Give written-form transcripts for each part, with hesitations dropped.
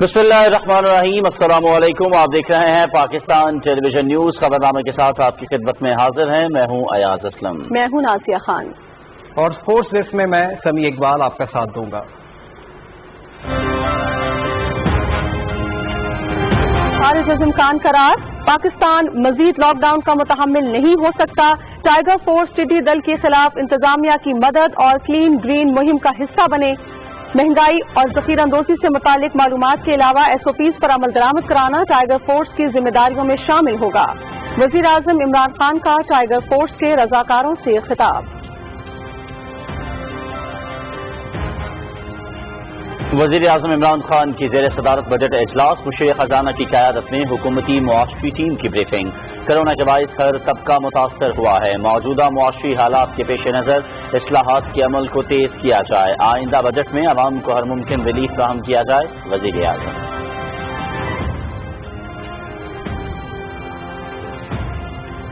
बिस्मिल्लाहिर्रहमानिर्रहीम। अस्सलाम वालेकुम। आप देख रहे हैं पाकिस्तान टेलीविजन न्यूज। खबरनामे के साथ आपकी खिदमत में हाजिर हैं। मैं हूं अयाज असलम। मैं हूं नासिया खान। और स्पोर्ट्स डेस्क में मैं समी इकबाल आपका साथ दूंगा। हारिस अज़म खान करार, पाकिस्तान मजीद लॉकडाउन का मुतहम्मिल नहीं हो सकता। टाइगर फोर्स टिड्डी दल के खिलाफ इंतजामिया की मदद और क्लीन ग्रीन मुहिम का हिस्सा बने। महंगाई और ज़ख़ीरांदोज़ी से मुतालिक मालूमात के अलावा SOPs पर अमल दरामद कराना टाइगर फोर्स की जिम्मेदारियों में शामिल होगा। वज़ीर आज़म इमरान खान का टाइगर फोर्स के रज़ाकारों से खिताब। वज़ीर आज़म इमरान खान की ज़ेर सदारत बजट इजलास, मुशीर खजाना की क़यादत में हुकूमती मुआशरी टीम की ब्रीफिंग। कोरोना के बाइस हर तबका मुतासर हुआ है। मौजूदा मुआशरी हालात के पेश नज़र इस्लाहात के अमल को तेज किया जाए। आइंदा बजट में अवाम को हर मुमकिन रिलीफ फराहम किया जाए। वज़ीर आज़म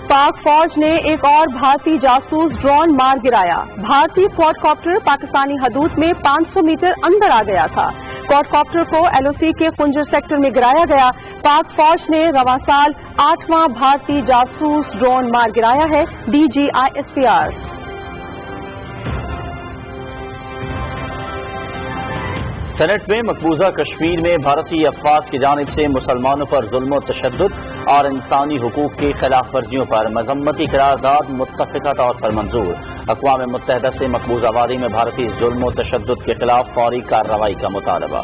पाक फौज ने एक और भारतीय जासूस ड्रोन मार गिराया। भारतीय क्वाडकॉप्टर पाकिस्तानी हदूद में 500 मीटर अंदर आ गया था। क्वाडकॉप्टर को LOC के कुंजर सेक्टर में गिराया गया। पाक फौज ने रवां साल 8वां भारतीय जासूस ड्रोन मार गिराया है। DGISPR। सेनेट में मकबूजा कश्मीर में भारतीय अफवाज की जानिब से मुसलमानों पर जुल्म और तशद्दुद और इंसानी हुकूक की खिलाफ वर्जियों पर मजम्मती करारदाद मुत्तफ़िक़ा तौर पर मंजूर। अक़वाम मुत्तहिदा से मकबूजा वादी में भारतीय जुल्म और तशद्दुद के खिलाफ फौरी कार्रवाई का मुतालबा।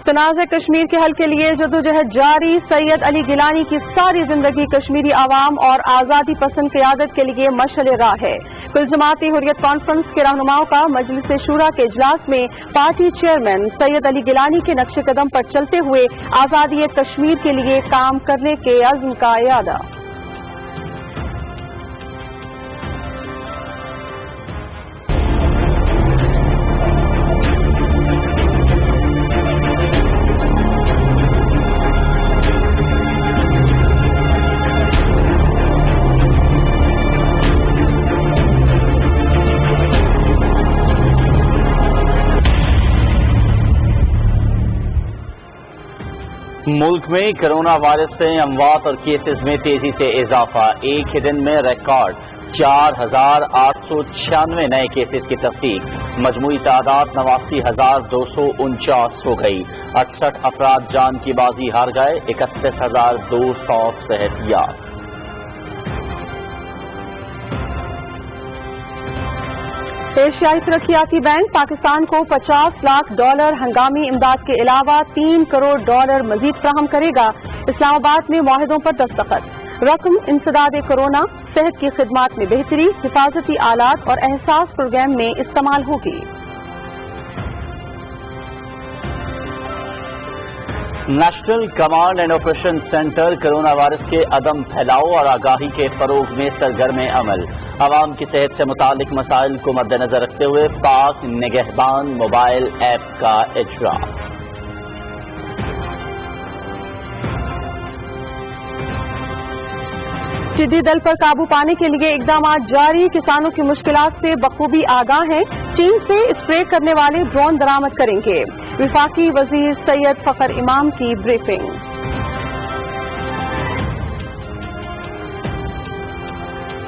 तनाज़े कश्मीर के हल के लिए जदोजहद जारी। सैयद अली गिलानी की सारी जिंदगी कश्मीरी आवाम और आज़ादी पसंद क़यादत के लिए मशअल राह है। कुल जमाती हुर्रियत कॉन्फ्रेंस के रहनुमाओं का मजलिस शूरा के इजलास में पार्टी चेयरमैन सैयद अली गिलानी के नक्शे कदम पर चलते हुए आज़ादी कश्मीर के लिए काम करने के अज़्म का इरादा। मुल्क में कोरोना वायरस से अमवात और केसेस में तेजी से इजाफा। एक ही दिन में रिकॉर्ड 4,896 नए केसेस की तस्दीक। मजमूई तादाद 89,249 हो गई। 68 अफराद जान की बाजी हार गए। 31,200 सेहतियाब। एशियाई तरक्याती बैंक पाकिस्तान को $50 लाख हंगामी इमदाद के अलावा $3 करोड़ मजीद फराहम करेगा। इस्लामाबाद में मुआहिदों पर दस्तखत। रकम इंसदाद कोरोना, सेहत की खिदमात में बेहतरी, हिफाजती आलात और एहसास प्रोग्राम में इस्तेमाल होगी। National command and operation centre corona virus के अदम फैलाव और आगाही के फरोग में सरगर्म अमल। आवाम की सेहत से मुतालिक मसाइल को मद्देनजर रखते हुए पाक निगहबान मोबाइल ऐप का इजरा। टिड्डी दल पर काबू पाने के लिए इकदाम जारी। किसानों की मुश्किलात से बखूबी आगाह हैं। चीन से स्प्रे करने वाले ड्रोन दरामद करेंगे। विफाकी वजीर सैयद फखर इमाम की ब्रीफिंग।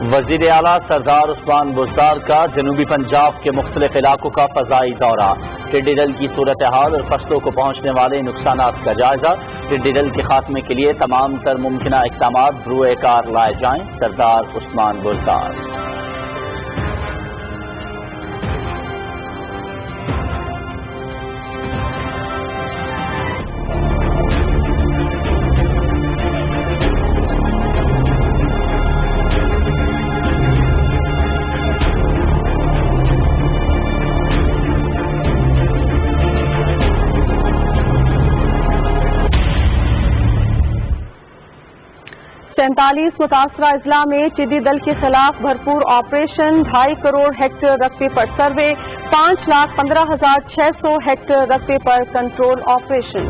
वजीर आला सरदार उस्मान बुज़दार का जनूबी पंजाब के मुख्तलिफ इलाकों का फजाई दौरा। टिड्डी दल की सूरत हाल और फसलों को पहुंचने वाले नुकसानात का जायजा। टिड्डी दल के खात्मे के लिए तमाम तर मुमकिना इक़दामात बरूए कार लाए जाएं। सरदार उस्मान बुज़दार। सैंतालीस मुतासरा अजला में टिड्डी दल के खिलाफ भरपूर ऑपरेशन। 2.5 करोड़ हेक्टेयर रकबे पर सर्वे। 5,15,600 हेक्टेयर रकबे पर कंट्रोल ऑपरेशन।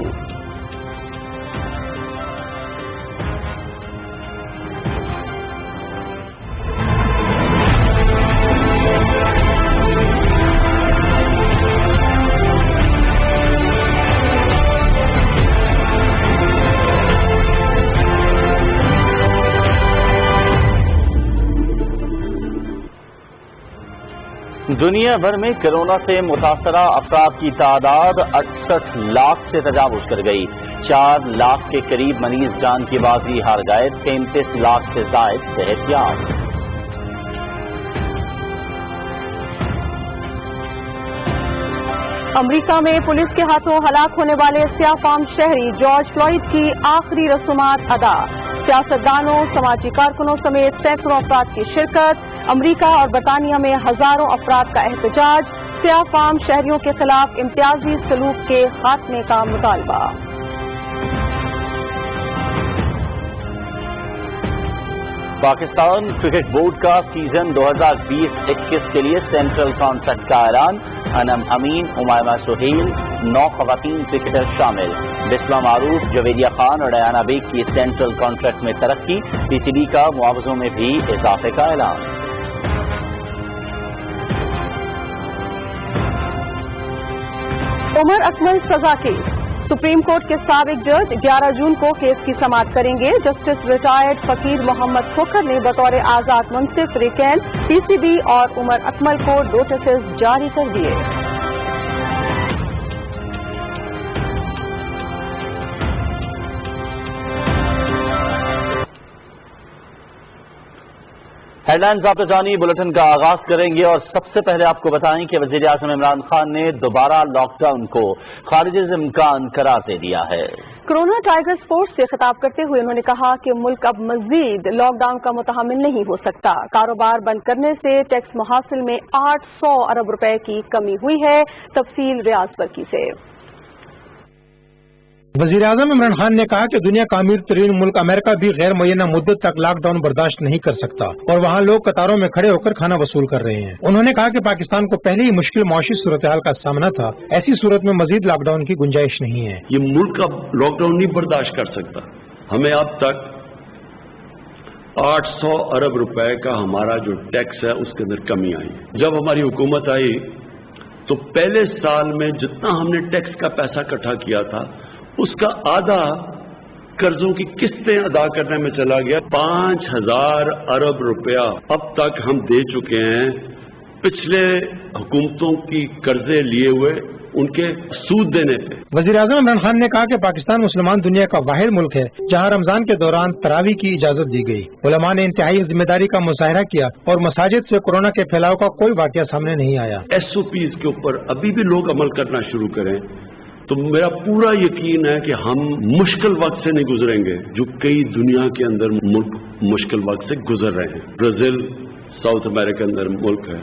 दुनिया भर में कोरोना से मुतासरा अफराद की तादाद 68 लाख से तजावुज कर गई। 4 लाख के करीब मरीज जान की बाजी हार गए। 33 लाख से जायद सेहतयाब। अमेरिका में पुलिस के हाथों हलाक होने वाले सियाह फाम शहरी जॉर्ज फ्लॉयड की आखिरी रसूमात अदा। सियासतदानों, समाजी कारकुनों समेत सैकड़ों अफराद की शिरकत। अमेरिका और बरतानिया में हजारों अफराद का एहतजाज। सियाह फाम शहरियों के खिलाफ इम्तियाजी सलूक के खात्मे का मुतालबा। पाकिस्तान क्रिकेट बोर्ड का सीजन 2020-21 के लिए सेंट्रल कॉन्ट्रैक्ट का ऐलान। अनम अमीन, उमायमा सुहेल, 9 खवातीन क्रिकेटर शामिल। बिस्मा मारूफ, जवेदिया खान और डयाना बेग की सेंट्रल कॉन्ट्रैक्ट में तरक्की। पीसीबी का मुआवजों में भी इजाफे का ऐलान। उमर अकमल सजा केस। सुप्रीम कोर्ट के साबिक जज 11 जून को केस की समाअत करेंगे। जस्टिस रिटायर्ड फकीर मोहम्मद खोखर ने बतौर आजाद मुंसिफ रिकैन पीसीबी और उमर अकमल को नोटिस जारी कर दिए। हेडलाइंस आप जानिए, बुलेटिन का आगाज करेंगे और सबसे पहले आपको बताएं कि वजीर आजम इमरान खान ने दोबारा लॉकडाउन को खारिज इम्कान करार दे दिया है। कोरोना टाइगर्स फोर्स से खिताब करते हुए उन्होंने कहा कि मुल्क अब मजीद लॉकडाउन का मुतहम्मिल नहीं हो सकता। कारोबार बंद करने से टैक्स मुहासिल में 800 अरब रुपए की कमी हुई है। तफसील रियाज बरकी से। वजीर आजम इमरान खान ने कहा कि दुनिया का अमीर तरीन मुल्क अमेरिका भी गैर मुय्यना मुद्दत तक लॉकडाउन बर्दाश्त नहीं कर सकता और वहाँ लोग कतारों में खड़े होकर खाना वसूल कर रहे हैं। उन्होंने कहा कि पाकिस्तान को पहले ही मुश्किल मौशी सूरत हाल का सामना था। ऐसी सूरत में मजीद लॉकडाउन की गुंजाइश नहीं है। ये मुल्क अब लॉकडाउन नहीं बर्दाश्त कर सकता। हमें अब तक 800 अरब रुपए का हमारा जो टैक्स है उसके अंदर कमी आई। जब हमारी हुकूमत आई तो पहले साल में जितना हमने टैक्स का पैसा इकट्ठा किया था उसका आधा कर्जों की किस्तें अदा करने में चला गया। 5000 अरब रुपया अब तक हम दे चुके हैं पिछले हुकूमतों की कर्जे लिए हुए उनके सूद देने पे। वजीर आजम इमरान खान ने कहा कि पाकिस्तान मुसलमान दुनिया का वाहिद मुल्क है जहाँ रमजान के दौरान तरावी की इजाजत दी गई। उलमा ने इंतहाई जिम्मेदारी का मुजाहरा किया और मसाजिद से कोरोना के फैलाव का कोई वाकया सामने नहीं आया। SOPs के ऊपर अभी भी लोग अमल करना शुरू करें तो मेरा पूरा यकीन है कि हम मुश्किल वक्त से नहीं गुजरेंगे जो कई दुनिया के अंदर मुल्क मुश्किल वक्त से गुजर रहे हैं। ब्राजील साउथ अमेरिका के अंदर मुल्क है,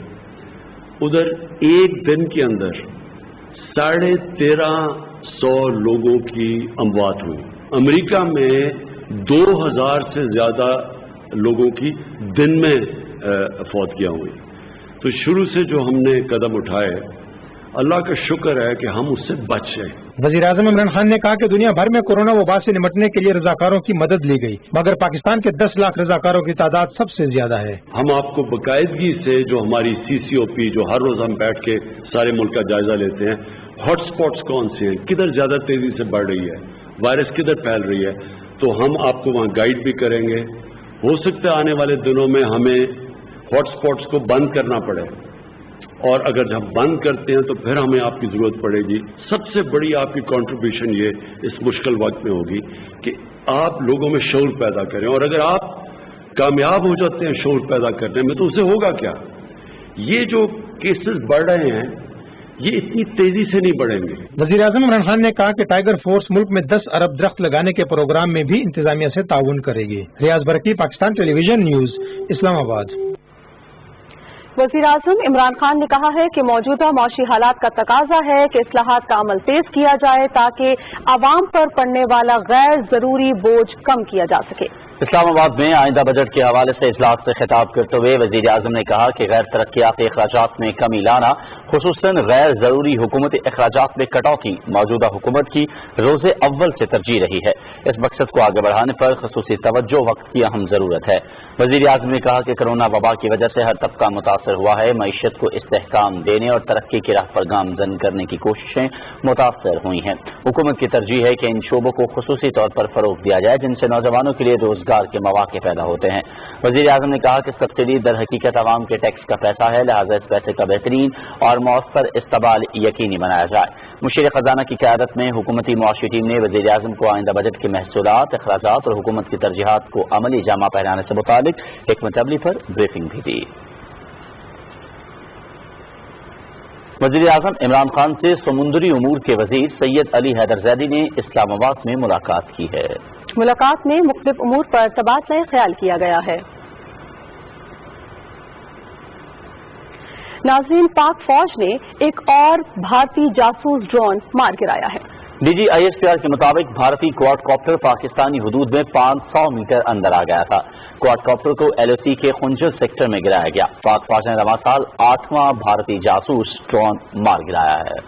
उधर एक दिन के अंदर 1350 लोगों की अमवात हुई। अमेरिका में 2000 से ज्यादा लोगों की दिन में फौतगियां हुई। तो शुरू से जो हमने कदम उठाए अल्लाह का शुक्र है कि हम उससे बच गए। वजीर आजम इमरान खान ने कहा कि दुनिया भर में कोरोना वबा से निपटने के लिए रजाकारों की मदद ली गई मगर पाकिस्तान के 10 लाख रजाकारों की तादाद सबसे ज्यादा है। हम आपको बाकायदगी से जो हमारी CCOP जो हर रोज हम बैठ के सारे मुल्क का जायजा लेते हैं, हॉटस्पॉट्स कौन से हैं, किधर ज्यादा तेजी से बढ़ रही है, वायरस किधर फैल रही है, तो हम आपको वहाँ गाइड भी करेंगे। हो सकता है आने वाले दिनों में हमें हॉटस्पॉट्स को बंद करना पड़े और अगर जब बंद करते हैं तो फिर हमें आपकी जरूरत पड़ेगी। सबसे बड़ी आपकी कंट्रीब्यूशन ये इस मुश्किल वक्त में होगी कि आप लोगों में शऊर पैदा करें और अगर आप कामयाब हो जाते हैं शऊर पैदा करने में तो उसे होगा क्या, ये जो केसेस बढ़ रहे हैं ये इतनी तेजी से नहीं बढ़ेंगे। वजीर आजम इमरान खान ने कहा कि टाइगर फोर्स मुल्क में 10 अरब दरख्त लगाने के प्रोग्राम में भी इंतजामिया से ताउन करेगी। रियाज बरकी, पाकिस्तान टेलीविजन न्यूज, इस्लामाबाद। वज़ीर आज़म इमरान खान ने कहा है कि मौजूदा मौशी हालात का तकाजा है कि इस्लाहात का अमल तेज किया जाए ताकि आवाम पर पड़ने वाला गैर जरूरी बोझ कम किया जा सके। इस्लामाबाद में आइंदा बजट के हवाले से इजलास से खिताब करते हुए वजीर आजम ने कहा कि गैर तरक्याती अखराजात में कमी लाना خصوصاً غیر ضروری حکومتی اخراجات میں کٹوتی موجودہ حکومت کی روز اول سے ترجیح رہی ہے۔ اس مقصد کو آگے بڑھانے پر خصوصی توجہ وقت کی اہم ضرورت ہے۔ وزیر اعظم نے کہا کہ کرونا وبا کی وجہ سے ہر طبقہ متاثر ہوا ہے۔ معیشت کو استحکام دینے اور ترقی کی راہ پر گامزن کرنے کی کوششیں متاثر ہوئی ہیں۔ حکومت کی ترجیح ہے کہ ان شعبوں کو خصوصی طور پر فروغ دیا جائے جن سے نوجوانوں کے لیے روزگار کے مواقع پیدا ہوتے ہیں۔ وزیر اعظم نے کہا کہ سبسڈی در حقیقت عوام کے ٹیکس کا پیسہ ہے، لہٰذا اس پیسے کا بہترین اور مؤثر استعمال یقینی بنایا جائے۔ مشیر خزانہ کی قیادت میں حکومتی معاشی ٹیم نے وزیر اعظم کو آئندہ بجٹ کے محصولات، اخراجات اور حکومت کی ترجیحات کو عملی جامہ پہنانے سے متعلق حکمت عملی پر بریفنگ بھی دی۔ وزیر اعظم عمران خان سے سمندری امور کے وزیر سید علی حیدر زیدی نے اسلام آباد میں ملاقات کی ہے۔ ملاقات میں مختلف امور پر تبادلہ خیال کیا گیا ہے۔ ناظرین، پاک فوج نے ایک اور بھارتی جاسوس ڈرون مار گرایا ہے۔ D G I S P R کے مطابق بھارتی کوڈ کاپٹر پاکستانی حدود میں 500 میٹر اندر آ گیا تھا۔ کوڈ کاپٹر کو ایل او سی کے خنجر سیکٹر میں گرایا گیا۔ پاک فوج نے رواں سال 8واں بھارتی جاسوس ڈرون مار گرایا ہے۔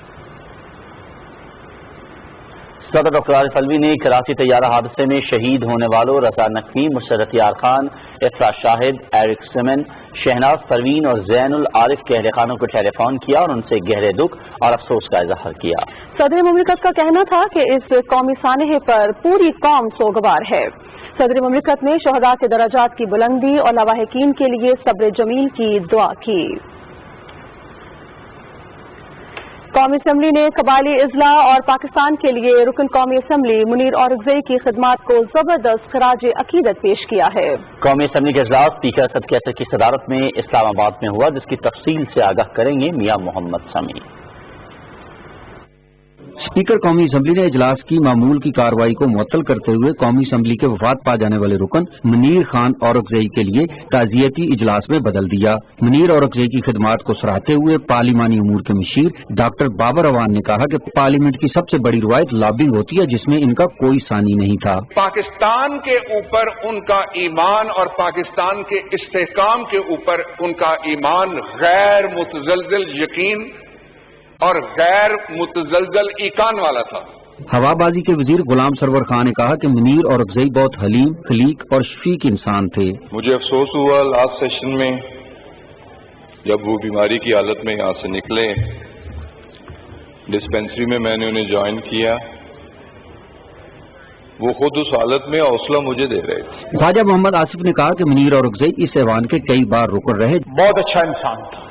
صدر ڈاکٹر عارف علوی نے کراچی طیارہ حادثے میں شہید ہونے والوں رضا نقوی، مسرت یار خان، افرا شاہد، ایرک سمن، شہناز پروین اور زین العارف کے اہل خانوں کو ٹیلی فون کیا اور ان سے گہرے دکھ اور افسوس کا اظہار کیا۔ صدر مملکت کا کہنا تھا کہ اس قومی سانحے پر پوری قوم سوگوار ہے۔ صدر مملکت نے شہداء کے درجات کی بلندی اور لواحقین کے لیے صبر جمیل کی دعا کی۔ قومی اسمبلی نے قبائلی اضلاع اور پاکستان کے لیے رکن قومی اسمبلی منیر اورکزئی کی خدمات کو زبردست خراج عقیدت پیش کیا ہے۔ قومی اسمبلی کا اجلاس اسپیکر اسد کیسر کی صدارت میں اسلام آباد میں ہوا، جس کی تفصیل سے آگاہ کریں گے میاں محمد سمیع۔ اسپیکر قومی اسمبلی نے اجلاس کی معمول کی کارروائی کو معطل کرتے ہوئے قومی اسمبلی کے وفات پا جانے والے رکن منیر خان اورکزئی کے لیے تعزیتی اجلاس میں بدل دیا۔ منیر اورکزئی کی خدمات کو سراہتے ہوئے پارلیمانی امور کے مشیر ڈاکٹر بابر اوان نے کہا کہ پارلیمنٹ کی سب سے بڑی روایت لابنگ ہوتی ہے، جس میں ان کا کوئی ثانی نہیں تھا۔ پاکستان کے اوپر ان کا ایمان اور پاکستان کے استحکام کے اوپر ان کا ایمان غیر متزلزل یقین اور غیر متزلزل ایقان والا تھا۔ ہوا بازی کے وزیر غلام سرور خان نے کہا کہ منیر اورکزئی بہت حلیم، خلیق اور شفیق انسان تھے۔ مجھے افسوس ہوا لاسٹ سیشن میں جب وہ بیماری کی حالت میں یہاں سے نکلے، ڈسپینسری میں میں نے انہیں جوائن کیا، وہ خود اس حالت میں حوصلہ مجھے دے رہے تھے۔ خواجہ محمد آصف نے کہا کہ منیر اورکزئی اس ایوان کے کئی بار رکن رہے۔ بہت اچھا انسان تھا،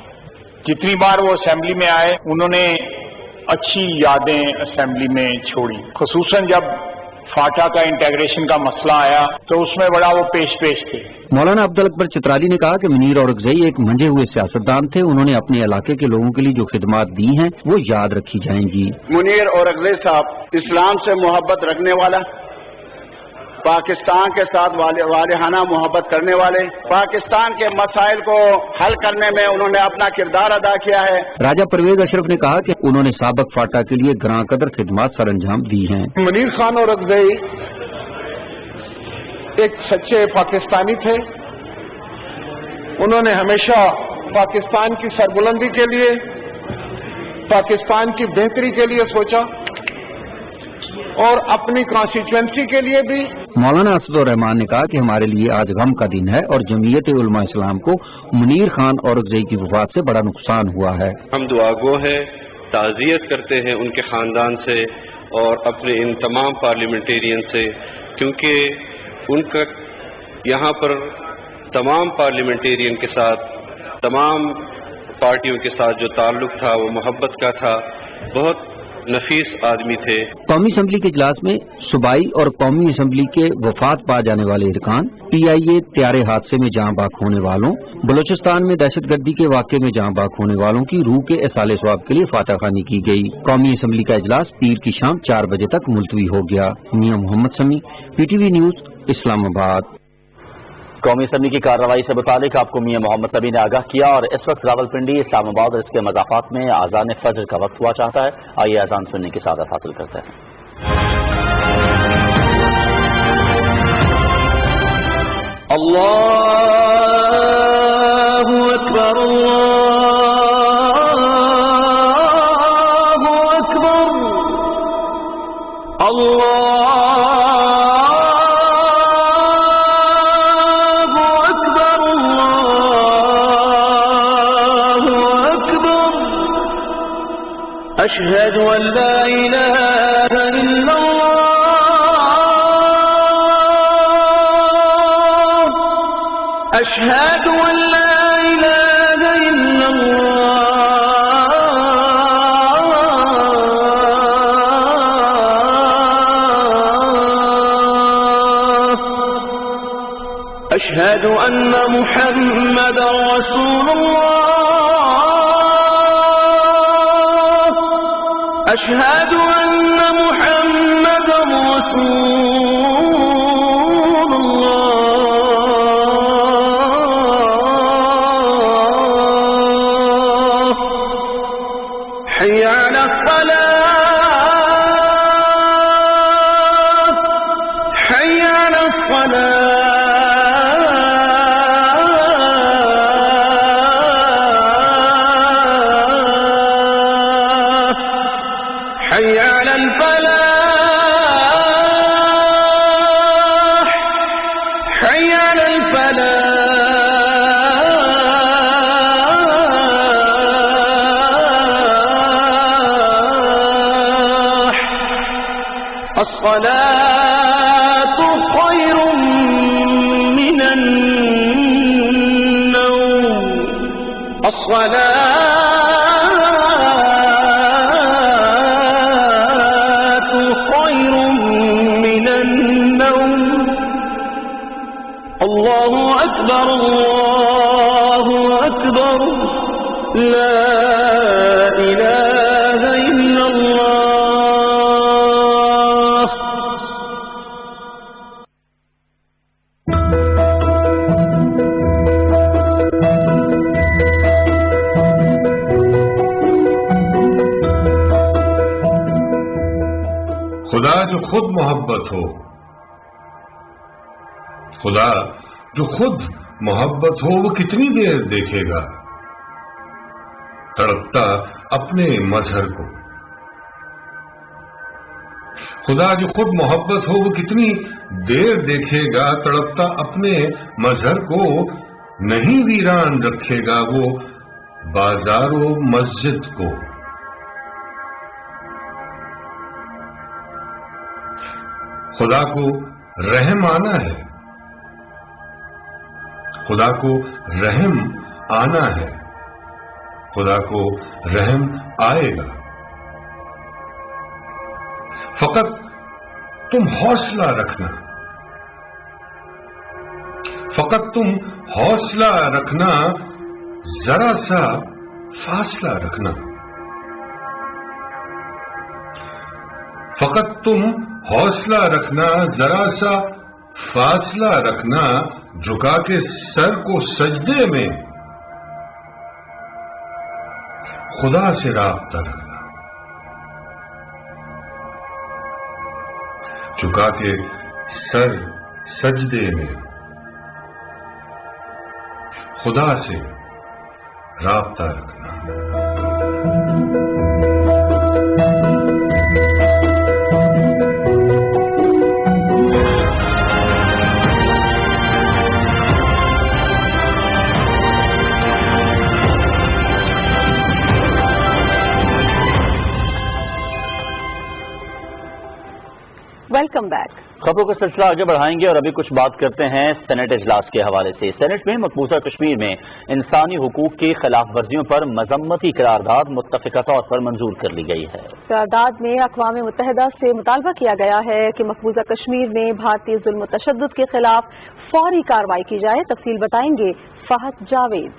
جتنی بار وہ اسمبلی میں آئے انہوں نے اچھی یادیں اسمبلی میں چھوڑی، خصوصاً جب فاٹا کا انٹیگریشن کا مسئلہ آیا تو اس میں بڑا وہ پیش تھے۔ مولانا عبد الاکبر چترالی نے کہا کہ منیر اورکزئی ایک منجے ہوئے سیاستدان تھے، انہوں نے اپنے علاقے کے لوگوں کے لیے جو خدمات دی ہیں وہ یاد رکھی جائیں گی۔ منیر اورکزئی صاحب اسلام سے محبت رکھنے والا، پاکستان کے ساتھ والہانہ محبت کرنے والے، پاکستان کے مسائل کو حل کرنے میں انہوں نے اپنا کردار ادا کیا ہے۔ راجہ پرویز اشرف نے کہا کہ انہوں نے سابق فاٹا کے لیے گراں قدر خدمات سر انجام دی ہیں۔ منیر خان اورکزئی ایک سچے پاکستانی تھے، انہوں نے ہمیشہ پاکستان کی سربلندی کے لیے، پاکستان کی بہتری کے لیے سوچا اور اپنی کانسٹیچوئنسی کے لیے بھی۔ مولانا اسد الرحمان نے کہا کہ ہمارے لیے آج غم کا دن ہے اور جمعیت علماء اسلام کو منیر خان اورکزئی کی وفات سے بڑا نقصان ہوا ہے۔ ہم دعا گو ہیں، تعزیت کرتے ہیں ان کے خاندان سے اور اپنے ان تمام پارلیمنٹیرین سے، کیونکہ ان کا یہاں پر تمام پارلیمنٹیرین کے ساتھ، تمام پارٹیوں کے ساتھ جو تعلق تھا وہ محبت کا تھا، بہت نفیس آدمی تھے۔ قومی اسمبلی کے اجلاس میں صوبائی اور قومی اسمبلی کے وفات پا جانے والے ارکان، پی آئی اے طیارے حادثے میں جاں باک ہونے والوں، بلوچستان میں دہشت گردی کے واقعے میں جاں باک ہونے والوں کی روح کے اصالِ ثواب کے لیے فاتح خوانی کی گئی۔ قومی اسمبلی کا اجلاس پیر کی شام 4 بجے تک ملتوی ہو گیا۔ میاں محمد سمیع، پی ٹی وی نیوز، اسلام آباد۔ قومی اسمبلی کی کارروائی سے متعلق آپ کو میاں محمد سمیع نے آگاہ کیا، اور اس وقت راولپنڈی، اسلام آباد اور اس کے مضافات میں اذان فجر کا وقت ہوا چاہتا ہے۔ آئیے اذان سننے کی سعادت حاصل کرتے ہیں۔ اللہ اکبر اللہ أشهد أن لا إله إلا الله أشهد أن لا إله إلا الله أشهد أن محمدا رسول الله أشهد أن محمدا رسول الله حي على الصلاة حي على الصلاة حي على الفلاح حي على الفلاح الصلاة خير من النوم الصلاة خير من النوم الله أكبر الله أكبر لا إله إلا الله خدا جو خود محبت ہو خدا جو خود محبت ہو وہ کتنی دیر دیکھے گا تڑپتا اپنے مظہر کو خدا جو خود محبت ہو وہ کتنی دیر دیکھے گا تڑپتا اپنے مظہر کو نہیں ویران رکھے گا وہ بازار و مسجد کو خدا کو رحم آنا ہے خدا کو رحم آنا ہے خدا کو رحم آئے گا فقط تم حوصلہ رکھنا فقط تم حوصلہ رکھنا ذرا سا فاصلہ رکھنا فقط تم حوصلہ رکھنا ذرا سا فاصلہ رکھنا جھکا کے سر کو سجدے میں خدا سے رابطہ رکھنا جھکا کے سر سجدے میں خدا سے رابطہ رکھنا ویلکم بیک. خبروں کا سلسلہ آگے بڑھائیں گے اور ابھی کچھ بات کرتے ہیں سینٹ اجلاس کے حوالے سے. سینٹ میں مقبوضہ کشمیر میں انسانی حقوق کی خلاف ورزیوں پر مذمتی قرارداد متفقہ طور پر منظور کر لی گئی ہے. قرارداد میں اقوام متحدہ سے مطالبہ کیا گیا ہے کہ مقبوضہ کشمیر میں بھارتی ظلم و تشدد کے خلاف فوری کارروائی کی جائے. تفصیل بتائیں گے فہد جاوید.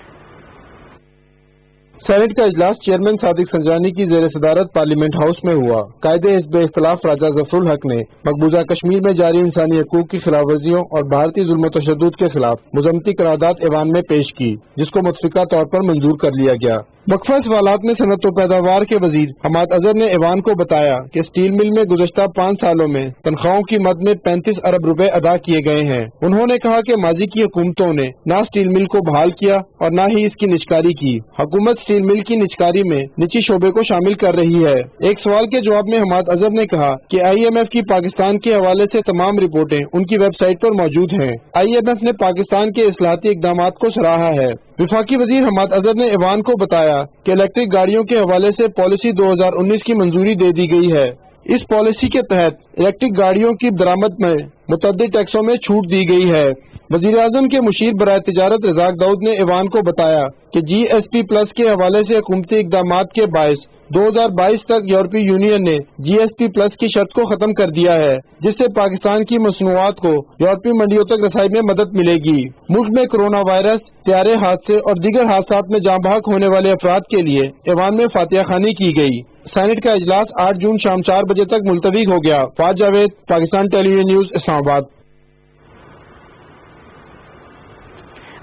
سینٹ کا اجلاس چیئرمین صادق سنجانی کی زیر صدارت پارلیمنٹ ہاؤس میں ہوا. قائد حزب اختلاف راجہ ظفر الحق نے مقبوضہ کشمیر میں جاری انسانی حقوق کی خلاف ورزیوں اور بھارتی ظلم و تشدد کے خلاف مذمتی قرارداد ایوان میں پیش کی جس کو متفقہ طور پر منظور کر لیا گیا. وقفہ سوالات میں صنعت و پیداوار کے وزیر حماد اظہر نے ایوان کو بتایا کہ اسٹیل مل میں گزشتہ 5 سالوں میں تنخواہوں کی مد میں 35 ارب روپے ادا کیے گئے ہیں. انہوں نے کہا کہ ماضی کی حکومتوں نے نہ اسٹیل مل کو بحال کیا اور نہ ہی اس کی نجکاری کی. حکومت اسٹیل مل کی نجکاری میں نجی شعبے کو شامل کر رہی ہے. ایک سوال کے جواب میں حماد اظہر نے کہا کہ IMF کی پاکستان کے حوالے سے تمام رپورٹیں ان کی ویب سائٹ پر موجود ہیں. IMF نے پاکستان کے اصلاحاتی اقدامات کو سراہا ہے. वफाकी वजीर हमाद अजहर ने ऐवान को बताया कि इलेक्ट्रिक गाड़ियों के हवाले से पॉलिसी 2019 की मंजूरी दे दी गई है। इस पॉलिसी के तहत इलेक्ट्रिक गाड़ियों की दरामद में मुतअद्दिद टैक्सों में छूट दी गई है। वजीर आज़म के मुशीर बराए तिजारत रज़ाक दाऊद ने ऐवान को बताया कि GSP प्लस के हवाले से हुकूमती इक़दामात के बायस 2022 तक यूरोपीय यूनियन ने GSP प्लस की शर्त को खत्म कर दिया है, जिससे पाकिस्तान की मसनूआत को यूरोपीय मंडियों तक रसाई में मदद मिलेगी। मुल्क में कोरोना वायरस, त्यारे हादसे और दीगर हादसात में जाँ बहक होने वाले अफराद के लिए ऐवान में फातिहा खानी की गई। सेनेट का इजलास 8 जून शाम 4 बजे तक मुलतवी हो गया। फाज जावेद, पाकिस्तान टेलीविजन न्यूज़, इस्लामाबाद।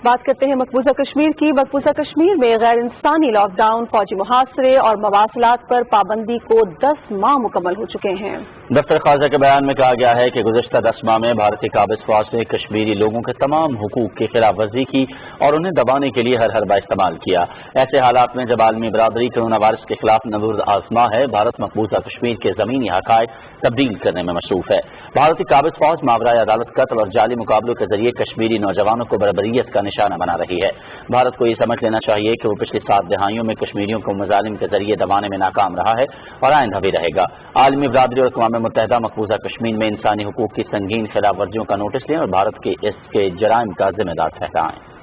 बात करते हैं मकबूजा कश्मीर की। मकबूजा कश्मीर में गैर इंसानी लॉकडाउन, फौजी मुहासरे और मवासलात पर पाबंदी को 10 माह मुकम्मल हो चुके हैं। दफ्तर खाजा के बयान में कहा गया है कि गुज़श्ता 10 माह में भारतीय काबिज फौज ने कश्मीरी लोगों के तमाम हुकूक की खिलाफ वर्जी की और उन्हें दबाने के लिए हर हरबा इस्तेमाल किया। ऐसे हालात में जब आलमी बरादरी कोरोना वायरस के खिलाफ नबूर्द आजमा है, भारत मकबूजा कश्मीर के ज़मीनी हक़ाइक़ तब्दील करने में मसरूफ है। भारतीय काबिज फौज मावराए अदालत कत्ल और जाली मुकाबलों के जरिए कश्मीरी नौजवानों को बर्बरियत का निशाना बना रही है। भारत को ये समझ लेना चाहिए कि वो पिछली 7 दहाइयों में कश्मीरियों को मजालिम के जरिए दबाने में नाकाम रहा है और आइंदा भी रहेगा। आलमी बरादरी और अक़वाम मुत्तहिदा मकबूजा कश्मीर में इंसानी हुकूक की संगीन खिलाफ वर्जियों का नोटिस लें और भारत के इसके जराइम का जिम्मेदार ठहराएं।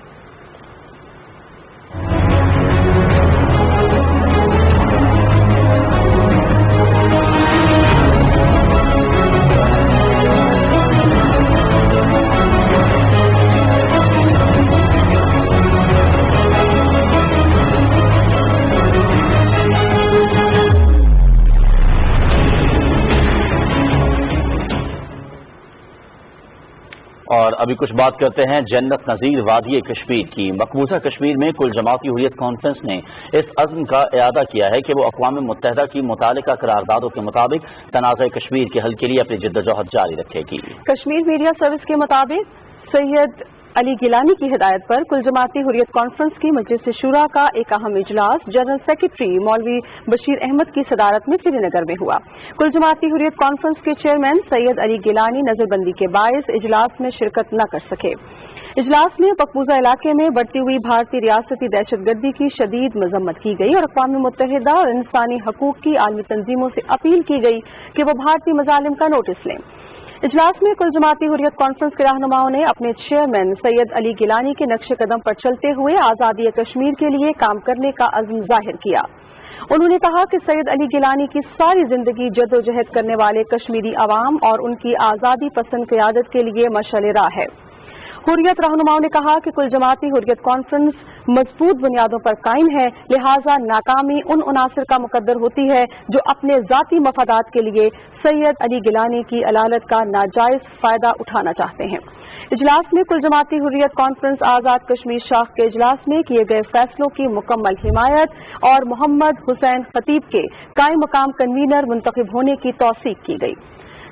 और अभी कुछ बात करते हैं जन्नत नज़ीर वादी कश्मीर की। मकबूजा कश्मीर में कुल जमाती हुर्रियत कॉन्फ्रेंस ने इस अज़्म का इरादा किया है कि वो अक़वाम मुत्तहिदा की मुतालिका करारदादों के मुताबिक तनाज़ा कश्मीर के हल के लिए अपनी जिद्दोजहद जारी रखेगी। कश्मीर मीडिया सर्विस के मुताबिक सैयद अली गिलानी की हिदायत पर कुल जमाती हुर्रियत कॉन्फ्रेंस की मजलिस शुरा का एक अहम इजलास जनरल सेक्रेटरी मौलवी बशीर अहमद की सदारत में श्रीनगर में हुआ। कुल जमाती हुर्रियत कॉन्फ्रेंस के चेयरमैन सैयद अली गिलानी नजरबंदी के बायस इजलास में शिरकत न कर सके। इजलास में मकबूजा इलाके में बढ़ती हुई भारतीय रियासती दहशतगर्दी की शदीद मजम्मत की गई और अक़वाम मुत्तहिदा और इंसानी हकूक की आलमी तंजीमों से अपील की गई कि वो भारतीय मजालिम का नोटिस लें। इजलास में कुल जमाती हुर्रियत कॉन्फ्रेंस के रहनुमाओं ने अपने चेयरमैन सैयद अली गिलानी के नक्शे कदम पर चलते हुए आज़ादी कश्मीर के लिए काम करने का अज़्म जाहिर किया। उन्होंने कहा कि सैयद अली गिलानी की सारी जिंदगी जद्दोजहद करने वाले कश्मीरी अवाम और उनकी आज़ादी पसंद क़यादत के लिए मशाल राह है। हुर्रियत रहनुमाओं ने कहा कि कुल जमाती हुर्रियत कॉन्फ्रेंस मजबूत बुनियादों पर कायम है, लिहाजा नाकामी उन अनासर का मुकद्दर होती है जो अपने ज़ाती मफादात के लिए सैयद अली गिलानी की अलालत का नाजायज फायदा उठाना चाहते हैं। इजलास में कुल जमाती हुर्रियत कॉन्फ्रेंस आज़ाद कश्मीर शाख के इजलास में किए गए फैसलों की मुकम्मल हिमायत और मोहम्मद हुसैन खतीब के कायम मकाम कन्वीनर मुंतखब होने की तौसीक की गई।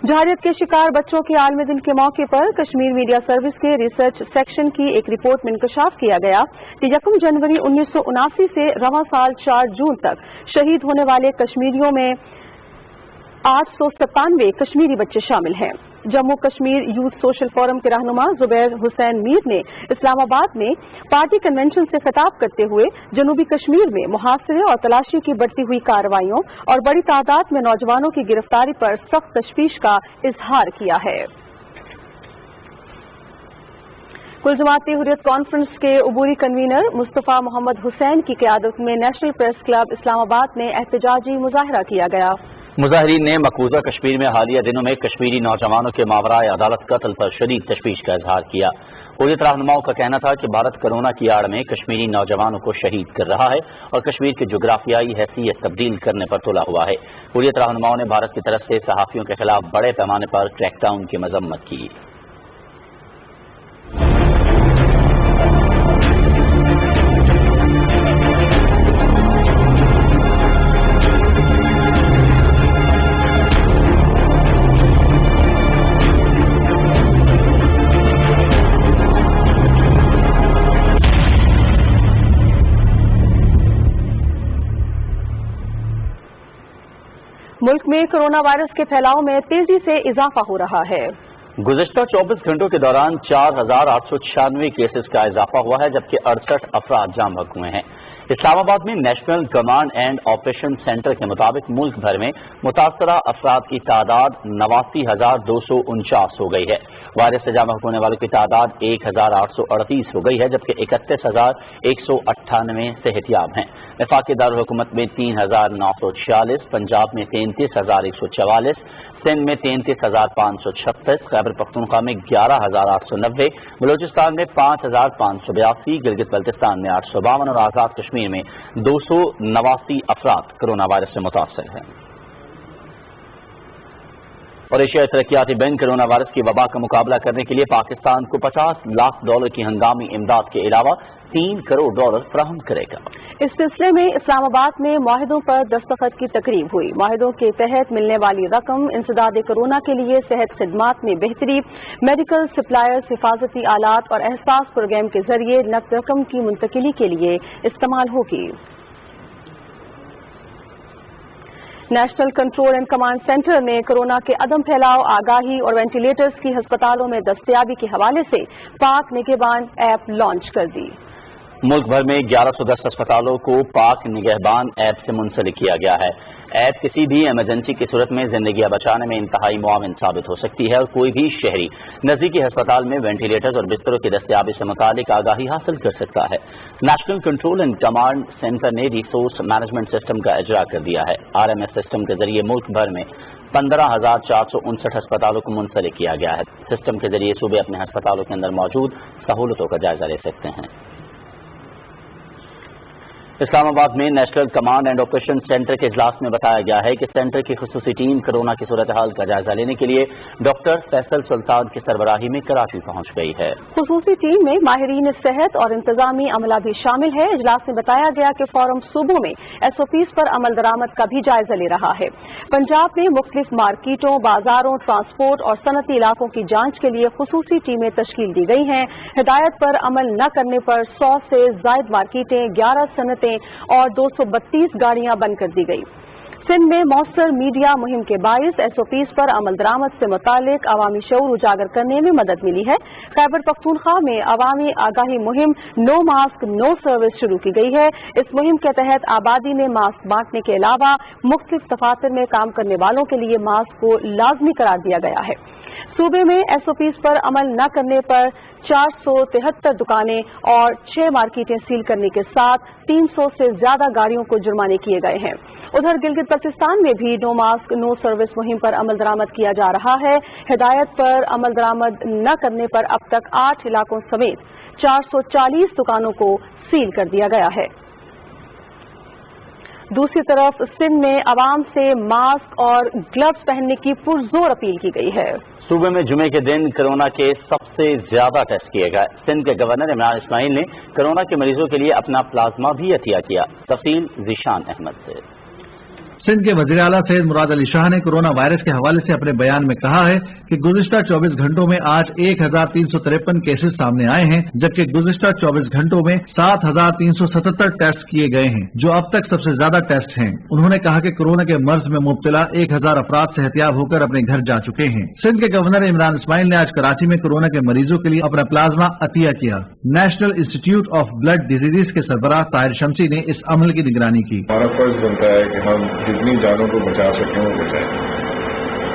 जहारियत के शिकार बच्चों के आलमी दिन के मौके पर कश्मीर मीडिया सर्विस के रिसर्च सेक्शन की एक रिपोर्ट में इंकशाफ किया गया कि 1 जनवरी 1979 से रवां साल 4 जून तक शहीद होने वाले कश्मीरियों में 897 कश्मीरी बच्चे शामिल हैं। Jammu Kashmir youth social forum के रहनुमा जुबैर हुसैन मीर ने इस्लामाबाद में पार्टी कन्वेंशन से खिताब करते हुए जनूबी कश्मीर में मुहासरे और तलाशी की बढ़ती हुई कार्रवाइयों और बड़ी तादाद में नौजवानों की गिरफ्तारी पर सख्त तशवीश का इजहार किया है। कुल जमाती हुर्रियत कॉन्फ्रेंस के अबूरी कन्वीनर मुस्तफ़ा मोहम्मद हुसैन की क़यादत में नेशनल प्रेस क्लब इस्लामाबाद में एहतजाजी मुजाहरा किया गया। मुजाहिरीन ने मकबूजा कश्मीर में हालिया दिनों में कश्मीरी नौजवानों के मावराए अदालत कत्ल पर शदीद तशवीश का इजहार किया। हुर्रियत रहनुमाओं का कहना था कि भारत कोरोना की आड़ में कश्मीरी नौजवानों को शहीद कर रहा है और कश्मीर की जोग्राफियाई हैसियत तब्दील करने पर तुला हुआ है। हुर्रियत रहनुमाओं ने भारत की तरफ से सहाफ़ियों के खिलाफ बड़े पैमाने पर क्रैकडाउन की मजम्मत की। मुल्क में कोरोना वायरस के फैलाव में तेजी से इजाफा हो रहा है। गुज़िश्ता 24 घंटों के दौरान 4,896 केसेस का इजाफा हुआ है, जबकि 68 अफराद जान बहक हुए हैं। इस्लामाबाद में national command and operation centre के मुताबिक मुल्क भर में मुतासरा अफराद की तादाद 89,249 हो गई है। वायरस से जान बहक होने वालों की तादाद 1,838 हो गई है, जबकि 31,198 सेहतियाब हैं। वफाकी दारुल हुकूमत में 3,946, पंजाब में 33,144, सिंध में 33,536, खैबर पख्तूनख्वा में 11,890, बलूचिस्तान में 5,582, गिलगित बल्तिस्तान में 852 और आज़ाद कश्मीर में 289 अफराद कोरोना वायरस से मुतासर हैं। और एशियाई तरक्याती बैंक कोरोना वायरस की वबा का मुकाबला करने के लिए पाकिस्तान को $50 लाख की हंगामी इमदाद के अलावा $3 करोड़ फराहम करेगा। इस सिलसिले में इस्लामाबाद में मुआहिदों पर दस्तखत की तकरीब हुई। मुआहिदों के तहत मिलने वाली रकम इंसदाद कोरोना के लिए सेहत खिदमात में बेहतरी, मेडिकल सप्लायर्स, हिफाजती आलात और एहसास प्रोग्राम के जरिए नकद रकम की मुंतकिली के लिए इस्तेमाल होगी। National control and command centre ने कोरोना के अदम फैलाव, आगाही और वेंटिलेटर्स की अस्पतालों में दस्तयाबी के हवाले से पाक निगहबान ऐप लॉन्च कर दी। मुल्क भर में 1110 अस्पतालों को पाक निगहबान ऐप से मुंसलिक किया गया है। ऐप किसी भी इमरजेंसी की सूरत में जिंदगियां बचाने में इंतहाई मुआविन साबित हो सकती है और कोई भी शहरी नजदीकी अस्पताल में वेंटिलेटर्स और बिस्तरों की दस्तयाबी से मुतालिक आगाही हासिल कर सकता है। National control and command centre ने रिसोर्स मैनेजमेंट सिस्टम का इजरा कर दिया है। RMS सिस्टम के जरिए मुल्क भर में 15,459 अस्पतालों को मुंसलिक किया गया है। सिस्टम के जरिए सूबे अपने अस्पतालों के अंदर मौजूद सहूलतों का जायजा ले सकते हैं। इस्लामाबाद में national command and operation centre के इजलास में बताया गया है कि सेंटर की खुसूसी टीम कोरोना की सूरत हाल का जायजा लेने के लिए डॉक्टर फैसल सुल्तान की सरबराही में कराची पहुंच गई है। खुसूसी टीम में माहिरीन सेहत और इंतजामी अमला भी शामिल है। इजलास में बताया गया कि फोरम सूबों में SOPs पर अमल दरामद का भी जायजा ले रहा है। पंजाब में मुख्तलिफ मार्केटों, बाजारों, ट्रांसपोर्ट और सनती इलाकों की जांच के लिए खुसूसी टीमें तश्कील दी गई हैं। हिदायत पर अमल न करने पर 100 से जायद मार्केटें, 11 सनतें और 232 गाड़ियां बंद कर दी गई। सिंध में मौसर मीडिया मुहिम के बाइस SOPs पर अमल दरामद से मुतालिक अवामी शऊर उजागर करने में मदद मिली है। खैबर पख्तूनख्वा में अवामी आगाही मुहिम नो मास्क नो सर्विस शुरू की गई है। इस मुहिम के तहत आबादी में मास्क बांटने के अलावा मुख्तलिफ दफातर में काम करने वालों के लिए मास्क को लाजमी करार दिया गया है। सूबे में SOPs पर अमल न करने पर 473 दुकानें और 6 मार्केटें सील करने के साथ 300 से ज्यादा गाड़ियों को जुर्माने किए गए हैं। उधर गिलगित बल्तिस्तान में भी नो मास्क नो सर्विस मुहिम पर अमल दरामद किया जा रहा है। हिदायत पर अमल दरामद न करने पर अब तक 8 इलाकों समेत 440 दुकानों को सील कर दिया गया है। दूसरी तरफ सिंध में आवाम से मास्क और ग्लव्स पहनने की पुरजोर अपील की गई है। सूबे में जुमे के दिन कोरोना के सबसे ज्यादा टेस्ट किए गए। सिंध के गवर्नर इमरान इस्माइल ने कोरोना के मरीजों के लिए अपना प्लाज्मा भी अतिया किया। तफसील ज़ीशान अहमद से। सिंध के वज़ीर आला सैयद मुराद अली शाह ने कोरोना वायरस के हवाले से अपने बयान में कहा है कि गुज़िश्ता 24 घंटों में आज 1,353 केसेस सामने आए हैं, जबकि गुज़िश्ता 24 घंटों में 7,377 टेस्ट किए गए हैं, जो अब तक सबसे ज्यादा टेस्ट हैं। उन्होंने कहा कि कोरोना के मर्ज में मुब्तला 1,000 अफराद सेहतियाब होकर अपने घर जा चुके हैं। सिंध के गवर्नर इमरान इस्माइल ने आज कराची में कोरोना के मरीजों के लिए अपना प्लाज्मा अतिया किया। National institute of blood disease के सरबराह ताहिर शमसी ने इस अमल की निगरानी की। हमारा फर्ज बनता है कि हम जितनी जानों को बचा सकें वो बचाएं।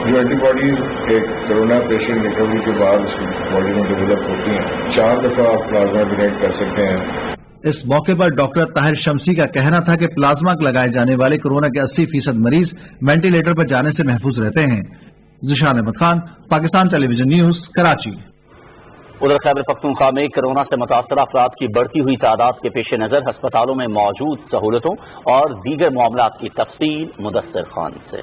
जो एंटीबॉडीज एक कोरोना पेशेंट रिकवरी के बाद उसकी बॉडी में डेवलप होती हैं, 4 दफा आप प्लाज्मा डोनेट कर सकते हैं। इस मौके पर डॉक्टर ताहिर शमसी का कहना था कि प्लाज्मा लगाए जाने वाले कोरोना के 80% मरीज वेंटिलेटर पर जाने से महफूज रहते हैं। Zeeshan Ahmed Khan, Pakistan television news, Karachi. उधर खैबर पख्तूनख्वा में कोरोना से मुतासर अफराद की बढ़ती हुई तादाद के पेश नज़र अस्पतालों में मौजूद सहूलतों और दीगर मामलात की तफसील मुदस्सिर खान से।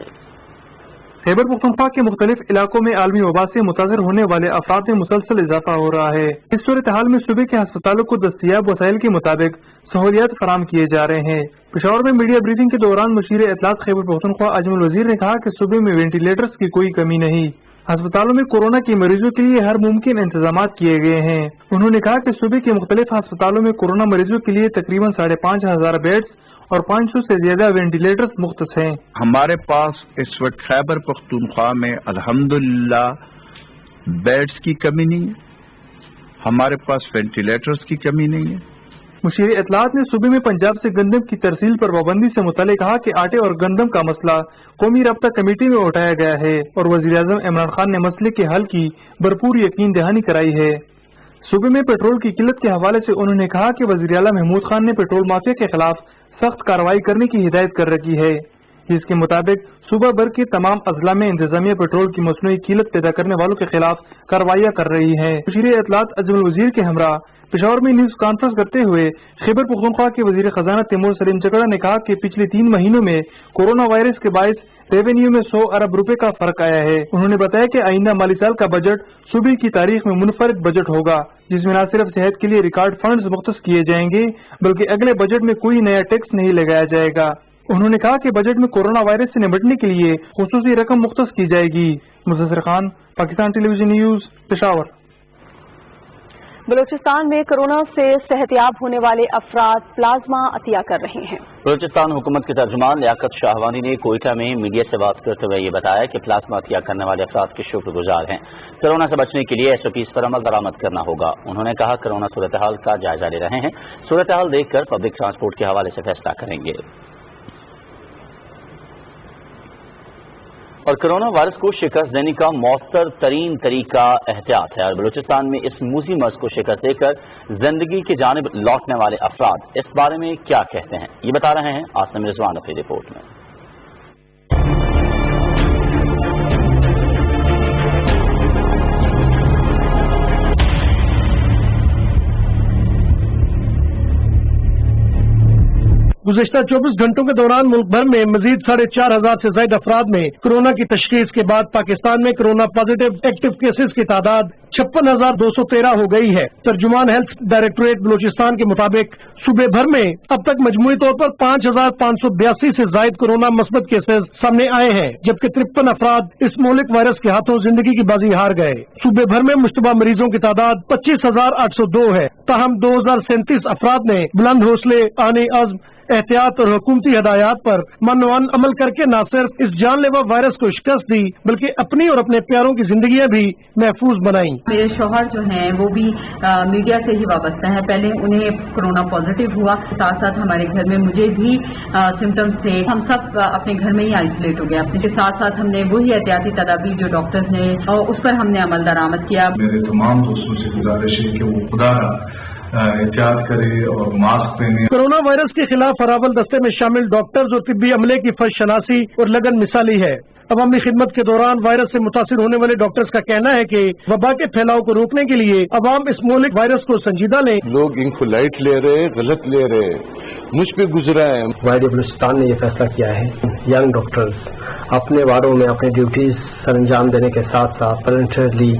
खैबर पख्तूनख्वा के मुख्तलिफ इलाकों में आलमी वबा से मुतासर होने वाले अफराद में मुसलसल इजाफा हो रहा है। इस सूरत हाल में सूबे के अस्पतालों को दस्तयाब वसाइल के मुताबिक सहूलियात फराम किए जा रहे हैं। पेशावर में मीडिया ब्रीफिंग के दौरान मुशीर इतलात खैबर पख्तूनख्वा अजमल वजीर ने कहा कि सूबे में वेंटिलेटर्स की कोई कमी नहीं, अस्पतालों में कोरोना के मरीजों के लिए हर मुमकिन इंतजाम किए गए हैं। उन्होंने कहा कि सूबे के मुख्तलिफ अस्पतालों में कोरोना मरीजों के लिए तकरीबन 5,500 बेड्स और 500 से ज्यादा वेंटिलेटर्स मुख्तस हैं। हमारे पास इस वक्त खैबर पख्तूनख्वा में अल्हम्दुलिल्लाह बेड्स की कमी नहीं है, हमारे पास वेंटिलेटर्स की कमी नहीं है। मुशीर इत्तलात ने सूबे में पंजाब से गंदम की तरसील पर पाबंदी से मुतालिक कहा कि आटे और गंदम का मसला कौमी रब्ता कमेटी में उठाया गया है और वज़ीर-ए-आज़म इमरान खान ने मसले के हल की भरपूर यकीन दहानी कराई है। सूबे में पेट्रोल की किल्लत के हवाले से उन्होंने कहा कि वज़ीर आला महमूद खान ने पेट्रोल माफिया के खिलाफ सख्त कार्रवाई करने की हिदायत कर रखी है, जिसके मुताबिक सूबा भर के तमाम अजला में इंतजामिया पेट्रोल की मसनूई कीमत पैदा करने वालों के खिलाफ कार्रवाइयाँ कर रही है। मुशीर इत्तलात अजमल वजीर के हमरा पेशावर में न्यूज कॉन्फ्रेंस करते हुए खैबर पख्तूनख्वा के वजीर खजाना तैमूर सलीम चकड़ा ने कहा कि पिछले 3 महीनों में कोरोना वायरस के बायस रेवेन्यू में 100 अरब रुपए का फर्क आया है। उन्होंने बताया कि आइंदा माली साल का बजट सूबे की तारीख में मुनफरिद बजट होगा, जिसमें न सिर्फ सेहत के लिए रिकॉर्ड फंड्स मुख्तस किए जाएंगे बल्कि अगले बजट में कोई नया टैक्स नहीं लगाया जाएगा। उन्होंने कहा कि बजट में कोरोना वायरस से निपटने के लिए खुसूसी रकम मुख्तस की जाएगी। Muzaffar Khan, Pakistan television news, Peshawar. बलूचिस्तान में कोरोना से सेहतियाब होने वाले अफराद प्लाज्मा अतिया कर रहे हैं। बलूचिस्तान हुकूमत के तर्जुमान लियाकत शाहवानी ने कोयटा में मीडिया से बात करते हुए ये बताया कि प्लाज्मा अतिया करने वाले अफराद के शुक्रगुजार हैं। कोरोना से बचने के लिए SOPs पर अमल दरामद करना होगा। उन्होंने कहा कोरोना सूरत हाल का जायजा ले रहे हैं, सूरत हाल देखकर पब्लिक ट्रांसपोर्ट के हवाले से फैसला करेंगे। और कोरोना वायरस को शिकस्त देने का मौसर तरीन तरीका एहतियात है और बलूचिस्तान में इस मूजी मर्ज को शिकस्त देकर जिंदगी की जानिब लौटने वाले अफराद इस बारे में क्या कहते हैं, ये बता रहे हैं आसिम रिजवान अपनी रिपोर्ट में। गुज़िश्ता 24 घंटों के दौरान मुल्क भर में मजीद 4,500 से ज्यादा अफराद में कोरोना की तशखीस के बाद पाकिस्तान में कोरोना पॉजिटिव एक्टिव केसेस की तादाद 56,213 हो गई है। तर्जुमान हेल्थ डायरेक्टोरेट बलूचिस्तान के मुताबिक सूबे भर में अब तक मजमूई तौर पर 5,582 से ज्यादा कोरोना मस्बत केसेस सामने आए हैं, जबकि 53 अफराद इस मौलिक वायरस के हाथों जिंदगी की बाजी हार गए। सूबे भर में मुश्तबा मरीजों की तादाद 25,802 है। ताहम 2,037 अफराद ने बुलंद हौसले, आने अज़्म, एहतियात और हुकूमती हिदायत पर मनवान अमल करके न सिर्फ इस जानलेवा वायरस को शिकस्त दी बल्कि अपनी और अपने प्यारों की जिंदगियां भी महफूज बनाई। मेरे शौहर जो हैं वो भी मीडिया से ही वाबस्ता है। पहले उन्हें कोरोना पॉजिटिव हुआ, साथ साथ हमारे घर में मुझे भी सिम्टम्स थे। हम सब अपने घर में ही आइसोलेट हो गए। अपने के साथ साथ हमने वही एहतियाती तदाबीर जो डॉक्टर्स ने उस पर हमने अमल दरामद किया। मेरे तमाम दोस्तों से गुजारिश है कि वो खुदा एहतियात करे और मास्क पहने। कोरोना वायरस के खिलाफ अरावल दस्ते में शामिल डॉक्टर्स और तिब्बी अमले की फर्ज शनासी और लगन मिसाली है। अवामी खिदमत के दौरान वायरस से मुतासिर होने वाले डॉक्टर्स का कहना है कि वबा के फैलाव को रोकने के लिए अवाम इस मौलिक वायरस को संजीदा लें। लोग इनको लाइट ले रहे, गलत ले रहे, मुझ पे गुजरा है। वायद बलूचिस्तान ने यह फैसला किया है यंग डॉक्टर्स अपने वार्डों में अपनी ड्यूटीज सर अंजाम देने के साथ साथ वॉलंटियरली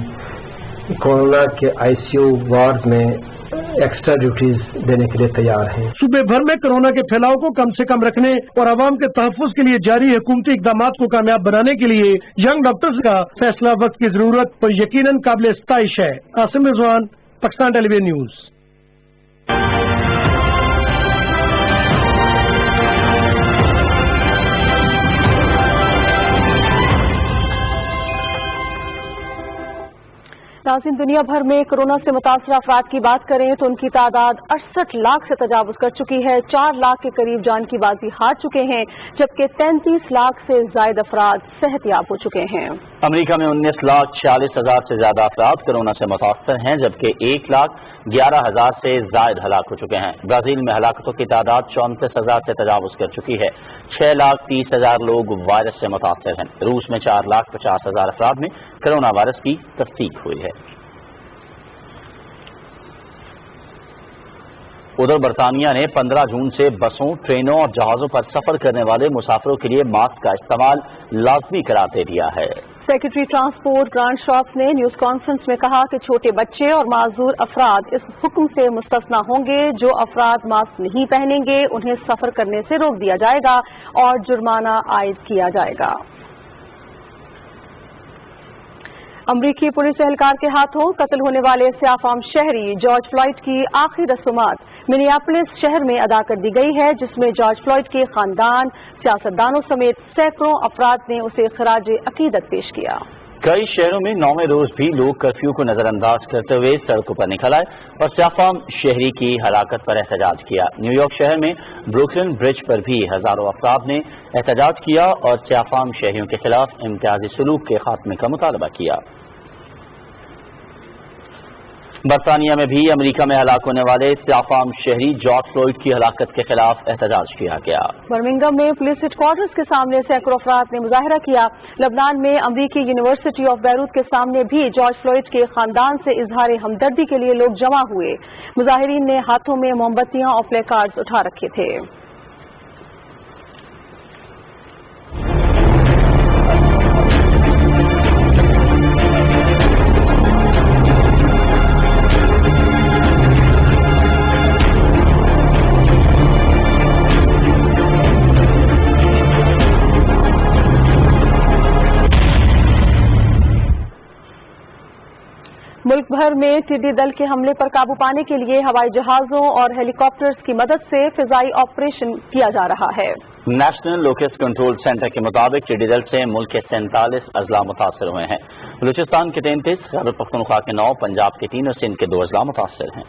कोरोना के ICU वार्ड में एक्स्ट्रा ड्यूटीज देने के लिए तैयार हैं। सूबे भर में कोरोना के फैलाव को कम से कम रखने और आवाम के तहफ़्फ़ुज़ के लिए जारी हुकूमती इक़दाम को कामयाब बनाने के लिए यंग डॉक्टर्स का फैसला वक्त की जरूरत और यकीनन काबिल इस्ताइश है। Asim Rizwan, Pakistan television news. नाज़रीन, दुनिया भर में कोरोना से मुतासर अफराद की बात करें तो उनकी तादाद 68 लाख से तजावुज़ कर चुकी है। 4 लाख के करीब जान की बाजी हार चुके हैं, जबकि 33 लाख से ज्यादा अफराद सेहतियाब हो चुके हैं। अमेरिका में 19,46,000 से ज्यादा अफराद कोरोना से मुतासर हैं, जबकि 1,11,000 से ज्यादा हलाक हो चुके हैं। ब्राजील में हलाकतों की तादाद 34,000 से तजावुज़ कर चुकी है। 6,30,000 लोग वायरस से मुतासर हैं। रूस में 4,50,000 अफराद में कोरोना वायरस की तस्दीक हुई है। उधर बरतानिया ने 15 जून से बसों, ट्रेनों और जहाजों पर सफर करने वाले मुसाफिरों के लिए मास्क का इस्तेमाल लाजमी करार दे दिया है। सेक्रेटरी ट्रांसपोर्ट ग्रांट शॉप्स ने न्यूज कॉन्फ्रेंस में कहा कि छोटे बच्चे और माजूर अफराद इस हुक्म से मुस्तस्ना होंगे। जो अफराद मास्क नहीं पहनेंगे उन्हें सफर करने से रोक दिया जाएगा और जुर्माना आयद किया जाएगा। अमरीकी पुलिस एहलकार के हाथों कत्ल होने वाले सियाफाम शहरी जॉर्ज फ्लॉयड की आखिरी रस्मात मिनियापोलिस शहर में अदा कर दी गई है, जिसमें जॉर्ज फ्लॉयड के खानदान, सियासतदानों समेत सैकड़ों अफराद ने उसे खराज अकीदत पेश किया। कई शहरों में 9वें रोज भी लोग कर्फ्यू को नजरअंदाज करते हुए सड़कों पर निकल आए और स्याफाम शहरी की हलाकत पर एहतजाज किया। न्यूयॉर्क शहर में ब्रुकलिन ब्रिज पर भी हजारों अफराद ने एहतजाज किया और स्याफाम शहरियों के खिलाफ इम्तियाजी सलूक के खात्मे का मुतालबा किया। बरतानिया में भी अमेरिका में हलाक होने वाले स्याफाम शहरी जॉर्ज फ्लॉयड की हलाकत के खिलाफ एहतजाज किया गया। बर्मिंघम में पुलिस हेडक्वार्टर्स के सामने सैकड़ों अफराद ने मुजाहरा किया। लबनान में अमरीकी यूनिवर्सिटी ऑफ बैरूत के सामने भी जॉर्ज फ्लॉयड के खानदान से इजहार हमदर्दी के लिए लोग जमा हुए। मुजाहिरीन ने हाथों में मोमबत्तियां और प्ले कार्ड्स उठा रखे थे। मुल्क भर में टिड्डी दल के हमले पर काबू पाने के लिए हवाई जहाजों और हेलीकॉप्टर्स की मदद से फिजाई ऑपरेशन किया जा रहा है। नेशनल लोकेस्ट कंट्रोल सेंटर के मुताबिक टिड्डी दल से मुल्क के 47 अजला मुतासर हुए हैं। बलूचिस्तान के 33, खैबर पख्तूनख्वा के 9, पंजाब के 3 और सिंध के 2 अजला मुतासर हैं।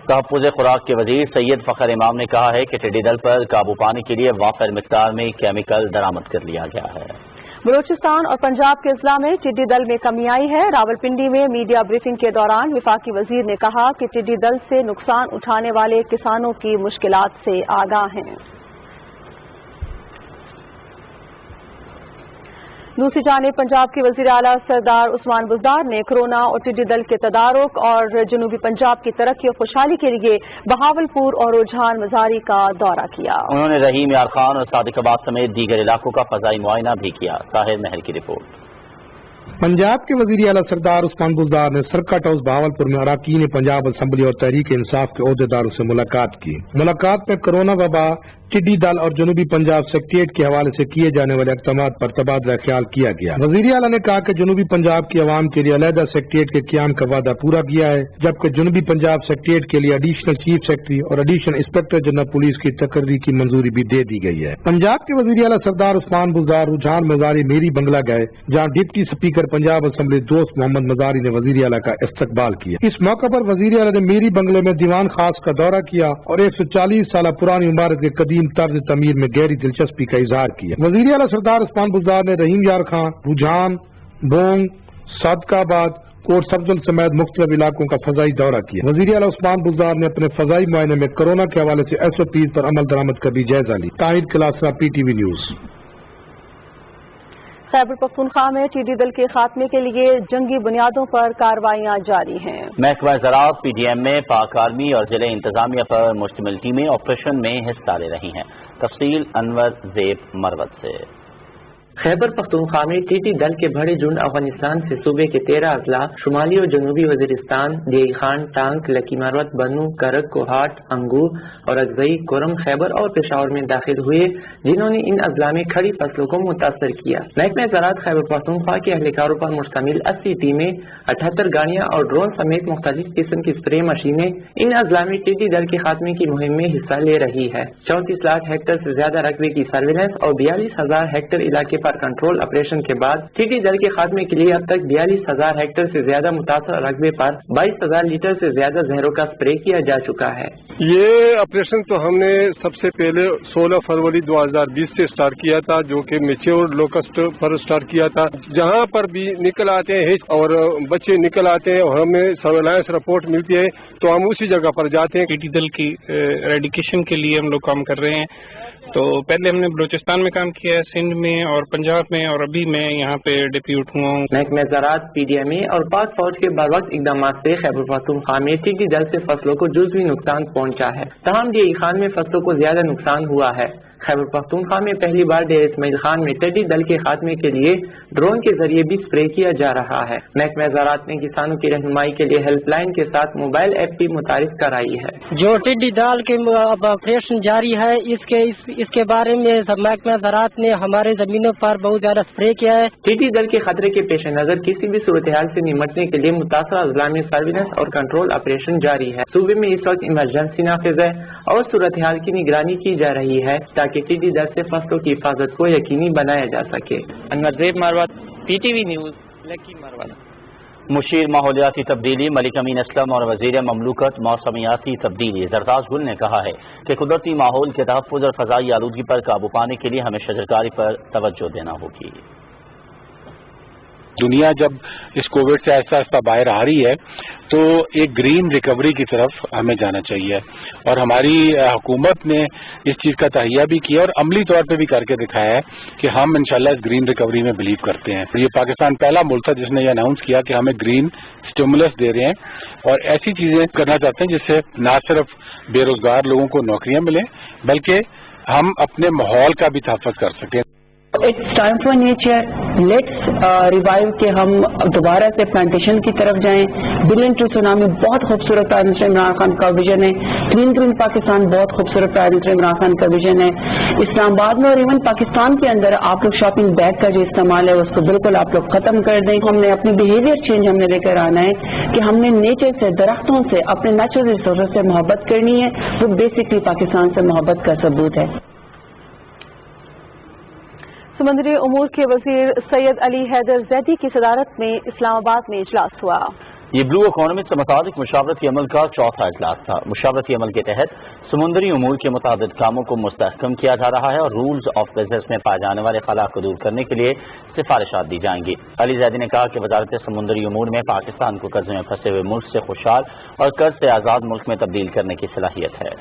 तहफ़्फ़ुज़ खुराक के वजीर सैयद फ़खर इमाम ने कहा है कि टिड्डी दल पर काबू पाने के लिए वाफिर मिक़दार में केमिकल बरामद कर लिया गया है। बलूचिस्तान और पंजाब के अजला में टिड्डी दल में कमी आई है। रावलपिंडी में मीडिया ब्रीफिंग के दौरान विफाकी वजीर ने कहा कि टिड्डी दल से नुकसान उठाने वाले किसानों की मुश्किलात से आगाह हैं। दूसरी जानिब पंजाब के वजीर आला सरदार उस्मान बुज़दार ने कोरोना और टिड्डी दल के तदारुक और जनूबी पंजाब की तरक्की और खुशहाली के लिए बहावलपुर और रुझान मज़ारी का दौरा किया। उन्होंने रहीम यार खान और सादिकाबाद समेत दीगर इलाकों का फजाई मुआयना भी किया। ताहिर महर की रिपोर्ट। पंजाब के वजीर आला सरदार उस्मान बुज़दार ने सर्कट हाउस बहावलपुर में अरकान पंजाब असम्बली और तहरीक इंसाफ के अहदेदारों से मुलाकात की। मुलाकात में कोरोना वबा, टिड्डी दल और जनूबी पंजाब सेक्रेटेरिएट के हवाले से किए जाने वाले इक़दाम पर तबादला ख्याल किया गया। वज़ीर आला ने कहा कि जनूबी पंजाब की आवाम के लिए अलहदा सेक्रेटेरिएट के क़याम का वादा पूरा किया है, जबकि जनूबी पंजाब सेक्रेटेरिएट के लिए एडिशनल चीफ सेक्रेटरी और एडिशनल इंस्पेक्टर जनरल पुलिस की तकर्री की मंजूरी भी दे दी गई है। पंजाब के वज़ीर आला सरदार उस्मान बुज़दार रुझान मज़ारी मेरी बंगला गए, जहाँ डिप्टी स्पीकर पंजाब असम्बली दोस्त मोहम्मद मज़ारी ने वज़ीर आला का इस्तकबाल किया। इस मौके पर वज़ीर आला ने मेरी बंगले में दीवान खास का दौरा किया और 140 साल पुरानी इमारत के कदीम तर्ज तमीर में गहरी दिलचस्पी का इजहार किया। वज़ीर आला सरदार उस्मान बुज़दार ने रहीम यार खान, रुझान, बोंग, सादकाबाद, कोट सब्जुल समेत मुख्तलिफ इलाकों का फजाई दौरा किया। वज़ीर आला उस्मान बुज़दार ने अपने फजाई मुआयने में कोरोना के हवाले से SOPs पर अमल दरामद का भी जायजा ली। Tahir Klasra, PTV news. खैबर पख्तूनख्वा में टिड्डी दल के खात्मे के लिए जंगी बुनियादों पर कार्रवाइयां जारी हैं। महकमा ज़राअत PDM में पाक आर्मी और जिले इंतजामिया पर मुश्तमिल टीमें ऑपरेशन में हिस्सा ले रही हैं। तफसील अनवर ज़ेब मरवत से। खैबर पख्तूनख्वा में टिड्डी दल के बड़े झुंड अफगानिस्तान से सूबे के 13 अजला शुमाली और जनूबी वजीरिस्तान, देई खान, टांग, लकी मरवत, बनू, करक, कोहाट, अंगूर और अगजई, कोरम, खैबर और पेशावर में दाखिल हुए, जिन्होंने इन अजला में खड़ी फसलों को मुतासर किया। महकमा ज़राअत खैबर पख्तूनख्वा के अहलकारों पर मुश्तमिल 80 टीमें, 78 गाड़ियां और ड्रोन समेत मुख्तलिफ किस्म की स्प्रे मशीनें इन अजला में टिड्डी दल के खात्मे की मुहिम में हिस्सा ले रही है। 34 लाख हेक्टेयर से ज्यादा रकबे की सर्विलेंस और 42,000 हेक्टेयर इलाके पर कंट्रोल ऑपरेशन के बाद टिड्डी दल के खात्मे के लिए अब तक 42,000 हेक्टेयर से ज्यादा मुतासर रकबे पर 22,000 लीटर से ज्यादा जहरों का स्प्रे किया जा चुका है। ये ऑपरेशन तो हमने सबसे पहले 16 फरवरी 2020 से स्टार्ट किया था, जो कि मैच्योर लोकस्ट पर स्टार्ट किया था। जहाँ पर भी निकल आते हैं और बच्चे निकल आते हैं और हमें सर्वेलांस रिपोर्ट मिलती है तो हम उसी जगह पर जाते हैं। टिड्डी दल की एरेडिकेशन के लिए हम लोग काम कर रहे हैं। तो पहले हमने बलूचिस्तान में काम किया है, सिंध में और पंजाब में, और अभी मैं यहाँ पे डिप्यूट हुआ हूँ। महकमा ज़राअत PDMA और पाक फौज के बरवक्त इकदाम से खैबर पख्तूनख्वा में टिड्डी दल से फसलों को जुज़वी नुकसान पहुँचा है। तमाम देई खान में फसलों को ज्यादा नुकसान हुआ है। खैबर पख्तूनख्वा में पहली बार डेर इस्माइल खान में टिड्डी दल के खात्मे के लिए ड्रोन के जरिए भी स्प्रे किया जा रहा है। महकमा ज़राअत ने किसानों की रहनुमाई के लिए हेल्पलाइन के साथ मोबाइल ऐप भी मुतारिफ कराई है। जो टिड्डी दल के ऑपरेशन जारी है, इसके बारे में महकमा ज़राअत ने हमारे जमीनों पर बहुत ज्यादा स्प्रे किया है। टिड्डी दल के खतरे के पेश नजर किसी भी सूरत हाल से निमटने के लिए मुतासरा अजला में सर्विलेंस और कंट्रोल ऑपरेशन जारी है। सूबे में इस वक्त इमरजेंसी नाफिज है और सूरत हाल की निगरानी की जा रही है ताकि टिड्डी दल से फसलों की हिफाजत को यकीनी बनाया जा सके। Anwar Marwat, PTV news, Lakki Marwat. मुशीर माहौलियाती तब्दीली मलिक अमीन असलम और वजीर ममलूकत मौसमियाती तब्दीली जरदाज गुल ने कहा है कि कुदरती माहौल के तहफ़्फ़ुज़ और फ़ज़ाई आलूदगी पर काबू पाने के लिए हमें शजरकारी पर तवज्जो देना होगी। दुनिया जब इस कोविड से आहिस्ता आहिस्ता बाहर आ रही है तो एक ग्रीन रिकवरी की तरफ हमें जाना चाहिए और हमारी हुकूमत ने इस चीज़ का तहिया भी किया और अमली तौर पे भी करके दिखाया है कि हम इंशाल्लाह इस ग्रीन रिकवरी में बिलीव करते हैं। ये पाकिस्तान पहला मुल्क था जिसने ये अनाउंस किया कि हमें ग्रीन स्टिमुलस दे रहे हैं और ऐसी चीज़ें करना चाहते हैं जिससे न सिर्फ बेरोजगार लोगों को नौकरियां मिलें बल्कि हम अपने माहौल का भी तहफ़्फ़ुज़ कर सकें। It's time for nature, let's revive के हम दोबारा से प्लांटेशन की तरफ जाएं। बिलियन टू सुनामी बहुत खूबसूरत प्राइम मिनिस्टर इमरान खान का विजन है। ग्रीन ग्रीन पाकिस्तान बहुत खूबसूरत प्राइम मिनिस्टर इमरान खान का विजन है। इस्लामाबाद में और इवन पाकिस्तान के अंदर आप लोग शॉपिंग बैग का जो इस्तेमाल है उसको बिल्कुल आप लोग खत्म कर दें। हमने अपनी बिहेवियर चेंज हमने लेकर आना है कि हमने नेचर से, दरख्तों से, अपने नेचुरल रिसोर्स से मोहब्बत करनी है। वो बेसिकली पाकिस्तान से मोहब्बत का सबूत है। समंदरी उमूर के वजीर सैयद अली हैदर जैदी की सदारत में इस्लामाबाद में इजलास हुआ। ये ब्लू इकोनॉमी से मुताबिक मुशावरती अमल का चौथा इजलास था। मुशावरती अमल के तहत समुद्री उमूर के मुताबिक कामों को मुस्तहकम किया जा रहा है और रूल्स ऑफ बिजनेस में पाए जाने वाले खला को दूर करने के लिए सिफारिशात दी जाएंगी। अली जैदी ने कहा कि वजारत समुद्री उमूर में पाकिस्तान को कर्ज में फंसे हुए मुल्क से खुशहाल और कर्ज से आज़ाद मुल्क में तब्दील करने की सलाहियत है।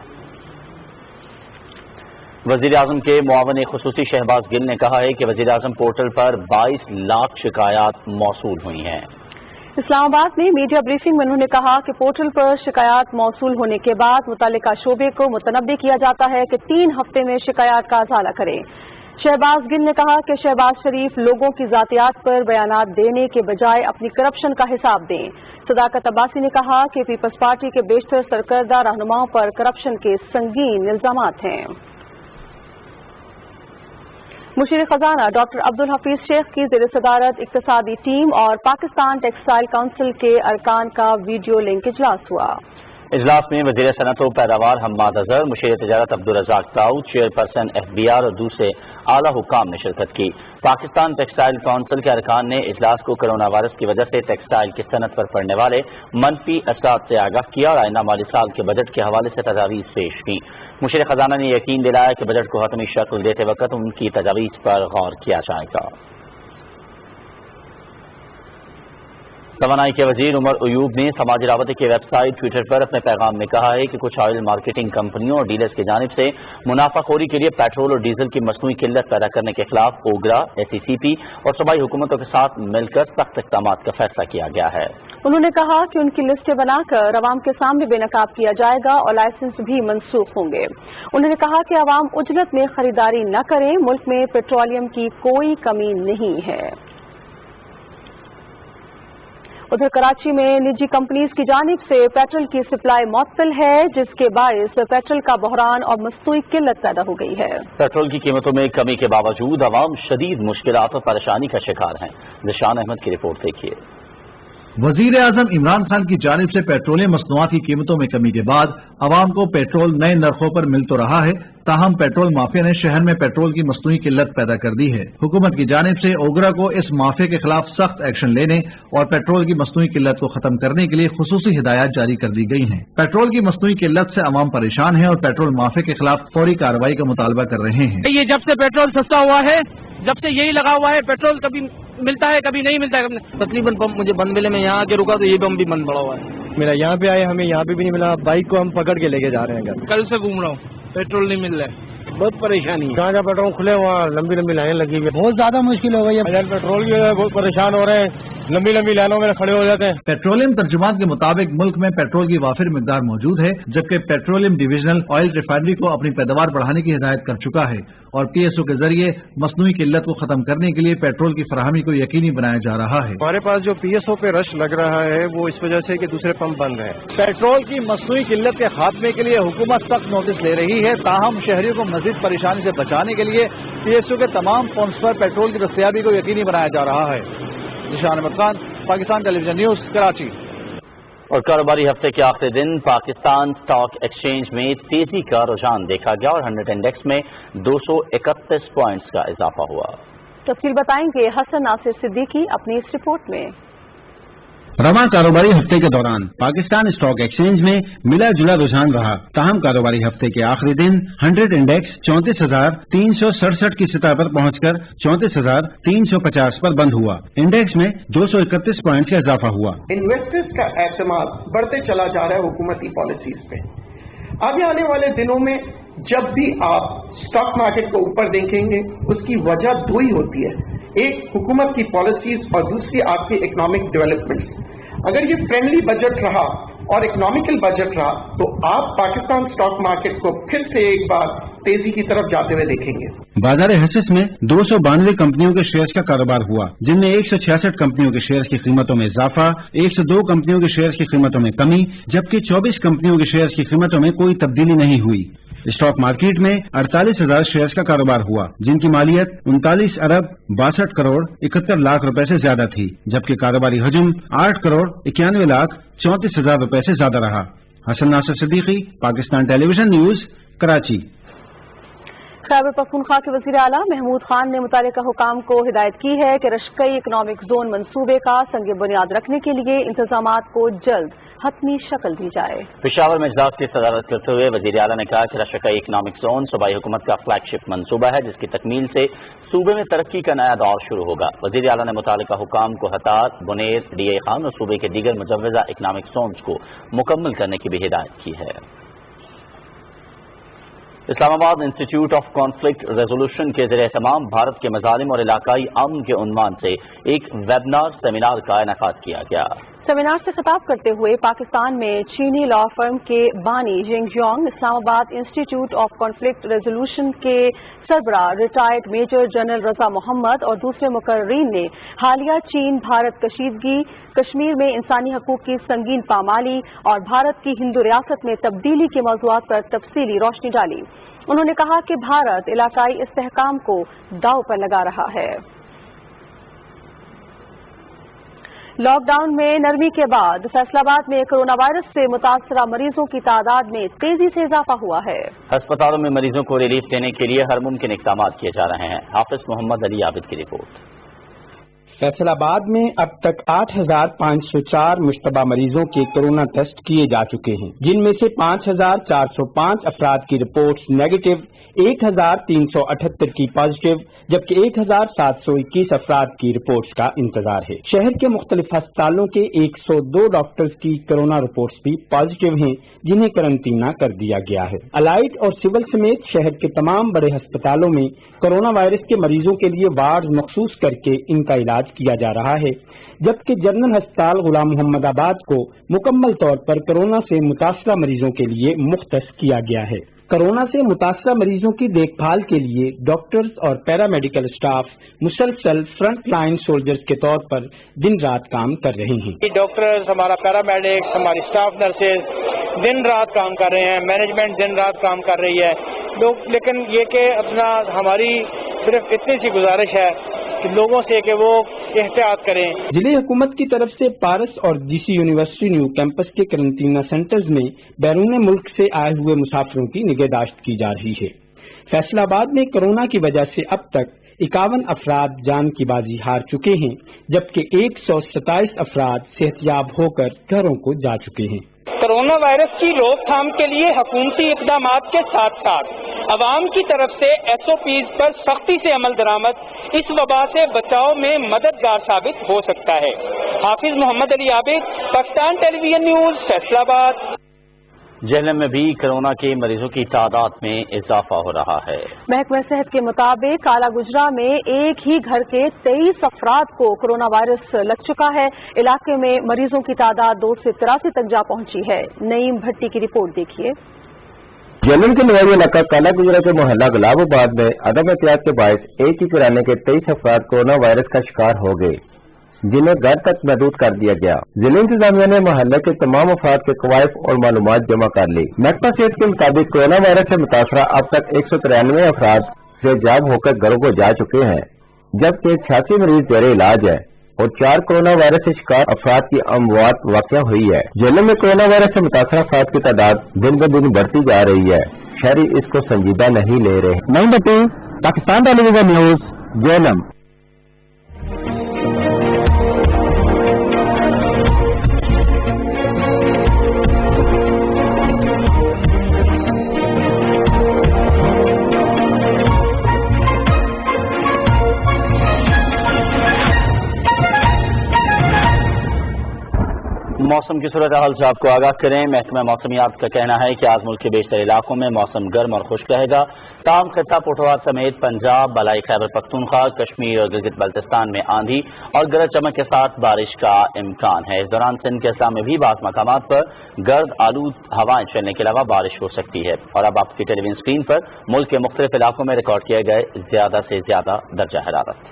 वज़ीर आज़म के मुआवन खुसूसी शहबाज गिल ने कहा है कि वज़ीर आज़म पोर्टल पर 22 लाख शिकायत मौसूल हुई हैं। इस्लामाबाद में मीडिया ब्रीफिंग में उन्होंने कहा कि पोर्टल पर शिकायत मौसूल होने के बाद मुतल्लिका शोबे को मुतनब्बे किया जाता है कि 3 हफ्ते में शिकायत का अज़ाला करें। शहबाज गिल ने कहा कि शहबाज शरीफ लोगों की ज़ातियात पर बयानात देने के बजाय अपनी करप्शन का हिसाब दें। सदाकत अब्बासी ने कहा कि पीपल्स पार्टी के बेशतर सरकर्दा रहनुमाओं पर करप्शन के संगीन इल्जामात हैं। मुशीर खजाना डॉक्टर अब्दुल हफीज शेख की ज़ेर सदारत इक्तिसादी टीम और पाकिस्तान टेक्सटाइल काउंसिल के अरकान का वीडियो लिंक इजलास हुआ। इजलास में वज़ीर सनअत व पैदावार हम्माद अजहर, मुशीर तजारत अब्दुल रज़ाक दाऊद, चेयरपर्सन FBR और दूसरे आला हुक्काम ने शिरकत की। पाकिस्तान टेक्सटाइल काउंसिल के अरकान ने इजलास को कोरोना वायरस की वजह से टेक्सटाइल की सनत पर पड़ने वाले मनफी असरात से आगाह किया और आइंदा माली साल के बजट के हवाले से तजावीज़ पेश की। मुशीर खजाना ने यकीन दिलाया कि बजट को हतमी शक्ल देते वक्त उनकी तजावीज़ पर गौर किया जाएगा। तवानाई के वजीर उमर अयूब ने समाजी राबते की वेबसाइट ट्विटर पर अपने पैगाम में कहा है कि कुछ ऑयल मार्केटिंग कंपनियों और डीलर्स की जानिब से मुनाफाखोरी के लिए पेट्रोल और डीजल की मसनूई किल्लत पैदा करने के खिलाफ ओगरा, SECP और सूबाई हुकूमतों के साथ मिलकर सख्त इक़दाम का फैसला किया गया है। उन्होंने कहा कि उनकी लिस्टें बनाकर अवाम के सामने बेनकाब किया जाएगा और लाइसेंस भी मनसूख होंगे। उन्होंने कहा कि अवाम उजरत में खरीदारी न करें, मुल्क में पेट्रोलियम की कोई कमी नहीं है। उधर कराची में निजी कंपनीज की जानिब से पेट्रोल की सप्लाई मुअत्तल है, जिसके बायस पेट्रोल का बहरान और मसनूई किल्लत पैदा हो गई है। पेट्रोल की कीमतों में कमी के बावजूद अवाम शदीद मुश्किलात और परेशानी का शिकार हैं। जिशान अहमद की रिपोर्ट देखिए। वजीर आजम इमरान खान की जानिब से पेट्रोलियम मसनूआत की कीमतों में कमी के बाद अवाम को पेट्रोल नए नरखों पर मिल तो रहा है, ताहम पेट्रोल माफिया ने शहर में पेट्रोल की मसनूई किल्लत पैदा कर दी है। हुकूमत की जानिब से ओगरा को इस माफिया के खिलाफ सख्त एक्शन लेने और पेट्रोल की मसनूई किल्लत को खत्म करने के लिए खुसूसी हिदायत जारी कर दी गई हैं। पेट्रोल की मसनूई किल्लत से अवाम परेशान है और पेट्रोल माफिया के खिलाफ फौरी कार्रवाई का मुतालबा कर रहे हैं। ये जब से पेट्रोल सस्ता हुआ है, जब से यही लगा हुआ है, पेट्रोल कभी मिलता है कभी नहीं मिलता है। तकरीबन पंप मुझे बंद मिले, मैं यहाँ आके रुका तो ये पंप भी बंद पड़ा हुआ है मेरा। यहाँ पे आए, हमें यहाँ पे भी नहीं मिला। बाइक को हम पकड़ के लेके जा रहे हैं घर। कल से घूम रहा हूँ, पेट्रोल नहीं मिल रहा है, बहुत परेशानी है। जहाँ पेट्रोल खुले वहाँ लंबी लंबी लाइन लगी हुई है, बहुत ज्यादा मुश्किल हो गई है। पेट्रोल की बहुत परेशान हो रहे हैं, लंबी लंबी लाइनों में खड़े हो जाते हैं। पेट्रोलियम तर्जुमान के मुताबिक मुल्क में पेट्रोल की वाफिर मिकदार मौजूद है, जबकि पेट्रोलियम डिविजनल ऑयल रिफाइनरी को अपनी पैदावार बढ़ाने की हिदायत कर चुका है और PSO के जरिए मसनूई किल्लत को खत्म करने के लिए पेट्रोल की फराहमी को यकीनी बनाया जा रहा है। हमारे पास जो PSO पे रश लग रहा है वो इस वजह से कि दूसरे पंप बंद है। पेट्रोल की मसनूई किल्लत के खात्मे के लिए हुकूमत सख्त नोटिस ले रही है, ताहम शहरियों को मजीद परेशानी से बचाने के लिए PSO के तमाम पंप्स पर पेट्रोल की दस्तयाबी को यकीनी बनाया जा रहा है। Zeeshan Ahmed Khan, Pakistan television news, Karachi. اور کاروباری ہفتے کے آخری دن پاکستان اسٹاک ایکسچینج میں تیزی کا رجحان دیکھا گیا اور 100 انڈیکس میں 231 پوائنٹس کا اضافہ ہوا۔ تفصیل بتائیں گے حسن ناصر صدیقی اپنی اس رپورٹ میں۔ رواں کاروباری ہفتے کے دوران پاکستان اسٹاک ایکسچینج میں ملا جلا رجحان رہا، تاہم کاروباری ہفتے کے آخری دن 100 انڈیکس 34,367 کی سطح پر پہنچ کر 34,350 پر بند ہوا۔ انڈیکس میں 231 پوائنٹ کا اضافہ ہوا۔ انویسٹرز کا اعتماد بڑھتے چلا جا رہا ہے حکومتی پالیسیز پہ۔ آگے آنے والے دنوں میں جب بھی آپ اسٹاک مارکیٹ کو اوپر دیکھیں گے اس کی وجہ دو ہی ہوتی ہے، ایک حکومت کی پالیسیز اور دوسری آپ کی اکنامک ڈیولپمنٹ۔ اگر یہ فرینڈلی بجٹ رہا اور اکنامیکل بجٹ رہا تو آپ پاکستان اسٹاک مارکیٹ کو پھر سے ایک بار تیزی کی طرف جاتے ہوئے دیکھیں گے۔ بازار حصص میں 292 کمپنیوں کے شیئرز کا کاروبار ہوا، جن میں 166 کمپنیوں کے شیئرز کی قیمتوں میں اضافہ، 102 کمپنیوں کے شیئرز کی قیمتوں میں کمی، جبکہ 24 کمپنیوں کے شیئرز کی قیمتوں میں کوئی تبدیلی نہیں ہوئی۔ اسٹاک مارکیٹ میں 48,000 شیئرز کا کاروبار ہوا، جن کی مالیت 39 ارب 62 کروڑ 71 لاکھ روپے سے زیادہ تھی، جبکہ کاروباری حجم 8 کروڑ 91 لاکھ 34 ہزار روپے سے زیادہ رہا۔ حسن ناصر صدیقی، پاکستان ٹیلی ویژن نیوز، کراچی۔ خیبر پختونخوا کے وزیر اعلیٰ محمود خان نے متعلقہ حکام کو ہدایت کی ہے کہ رشکئی اکنامک زون منصوبے کا سنگ بنیاد رکھنے کے لیے انتظامات کو جلد حتمی شکل دی جائے۔ پشاور میں اجلاس کی صدارت کرتے ہوئے وزیر اعلیٰ نے کہا کہ رشکئی اکنامک زون صوبائی حکومت کا فلیگ شپ منصوبہ ہے، جس کی تکمیل سے صوبے میں ترقی کا نیا دور شروع ہوگا۔ وزیر اعلیٰ نے متعلقہ حکام کو ہتار، بنیر، ڈی اے خان اور صوبے کے دیگر مجوزہ اکنامک زونز کو مکمل کرنے کی بھی ہدایت کی ہے۔ اسلام آباد انسٹیٹیوٹ آف کانفلکٹ ریزولوشن کے زیر اہتمام بھارت کے مظالم اور علاقائی امن کے عنوان سے ایک ویبنار سیمینار کا انعقاد کیا گیا۔ سیمینار سے خطاب کرتے ہوئے پاکستان میں چینی لا فرم کے بانی جنگ یونگ اسلام آباد انسٹیٹیوٹ آف کانفلکٹ ریزولوشن کے سربراہ ریٹائرڈ میجر جنرل رضا محمد اور دوسرے مقررین نے حالیہ چین بھارت کشیدگی، کشمیر میں انسانی حقوق کی سنگین پامالی اور بھارت کی ہندو ریاست میں تبدیلی کے موضوعات پر تفصیلی روشنی ڈالی۔ انہوں نے کہا کہ بھارت علاقائی استحکام کو داؤ پر لگا رہا ہے۔ لاک ڈاؤن میں نرمی کے بعد فیصل آباد میں کرونا وائرس سے متاثرہ مریضوں کی تعداد میں تیزی سے اضافہ ہوا ہے۔ ہسپتالوں میں مریضوں کو ریلیف دینے کے لیے ہر ممکن اقدامات کیے جا رہے ہیں۔ حافظ محمد علی عابد کی رپورٹ۔ فیصل آباد میں اب تک 8,504 مشتبہ مریضوں کے کرونا ٹیسٹ کیے جا چکے ہیں، جن میں سے 5,405 افراد کی رپورٹس نیگیٹو، 1,378 کی پازیٹو، جبکہ 1,721 افراد کی رپورٹس کا انتظار ہے۔ شہر کے مختلف ہسپتالوں کے 102 ڈاکٹرز کی کرونا رپورٹس بھی پازیٹو ہیں، جنہیں قرنطینہ کر دیا گیا ہے۔ الائٹ اور سول سمیت شہر کے تمام بڑے ہسپتالوں میں کرونا وائرس کے مریضوں کے لیے وارڈ مخصوص کر کے ان کا علاج کیا جا رہا ہے، جبکہ جنرل ہسپتال غلام محمد آباد کو مکمل طور پر کورونا سے متاثرہ مریضوں کے لیے مختص کیا گیا ہے۔ کورونا سے متاثرہ مریضوں کی دیکھ بھال کے لیے ڈاکٹرز اور پیرامیڈیکل اسٹاف مسلسل فرنٹ لائن سولجرز کے طور پر دن رات کام کر رہے ہیں۔ ڈاکٹرز، ہمارا پیرامیڈکس، ہماری اسٹاف نرسز دن رات کام کر رہے ہیں، مینجمنٹ دن رات کام کر رہی ہے لوگ، لیکن یہ کہ اپنا ہماری صرف اتنی سی گزارش ہے کہ لوگوں سے کہ وہ احتیاط کریں۔ ضلع حکومت کی طرف سے پارس اور D C university new campus کے قرنطینہ سینٹرز میں بیرون ملک سے آئے ہوئے مسافروں کی نگہداشت کی جا رہی ہے۔ فیصل آباد میں کورونا کی وجہ سے اب تک 51 افراد جان کی بازی ہار چکے ہیں، جبکہ 127 افراد صحت یاب ہو کر گھروں کو جا چکے ہیں۔ کورونا وائرس کی روک تھام کے لیے حکومتی اقدامات کے ساتھ ساتھ عوام کی طرف سے SOPs پر سختی سے عمل درآمد اس وبا سے بچاؤ میں مددگار ثابت ہو سکتا ہے۔ حافظ محمد علی عابد، پاکستان ٹیلی ویژن نیوز، فیصل آباد۔ جہلم میں بھی کورونا کے مریضوں کی تعداد میں اضافہ ہو رہا ہے۔ محکمہ صحت کے مطابق کالا گجرا میں ایک ہی گھر کے 23 افراد کو کورونا وائرس لگ چکا ہے۔ علاقے میں مریضوں کی تعداد 2 سے 83 تک جا پہنچی ہے۔ نعیم بھٹی کی رپورٹ دیکھیے۔ جہلم کے نوائی علاقہ کالا گجرا کے محلہ گلاب آباد میں عدم احتیاط کے باعث ایک ہی گھرانے کے 23 افراد کورونا وائرس کا شکار ہو گئے، جنہیں گھر تک محدود کر دیا گیا۔ ضلع انتظامیہ نے محلے کے تمام افراد کے قوائف اور معلومات جمع کر لی۔ محکمہ صحت کے مطابق کورونا وائرس سے متاثرہ اب تک 193 افراد صحت یاب ہو کر گھروں کو جا چکے ہیں، جبکہ 86 مریض زیر علاج ہیں۔ और 4 कोरोना वायरस से शिकार अफराद की अमवात वाक़या हुई है। जेलों में कोरोना वायरस से मुतासर अफराद की तादाद दिन ब दिन बढ़ती जा रही है। शहरी इसको संजीदा नहीं ले रहे। Number 2, Pakistan television news, Jhelum. मौसम की सूरत हाल से आपको आगाह करें। महकमा मौसमियात का कहना है कि आज मुल्क के बेशतर इलाकों में मौसम गर्म और खुश्क रहेगा। ताम खित्ता पुठवार समेत पंजाब, बलाई खैबर पख्तूनख्वा, कश्मीर और गिलगित बल्तिस्तान में आंधी और गरज चमक के साथ बारिश का इम्कान है। इस दौरान सिंध के अजला में भी बाज़ मकामात पर गर्द आलूद हवाएं चलने के अलावा बारिश हो सकती है। और अब आपकी टेलीविजन स्क्रीन पर मुल्क के मुख्तलिफ इलाकों में रिकॉर्ड किए गए ज्यादा से ज्यादा दर्जा हरारत।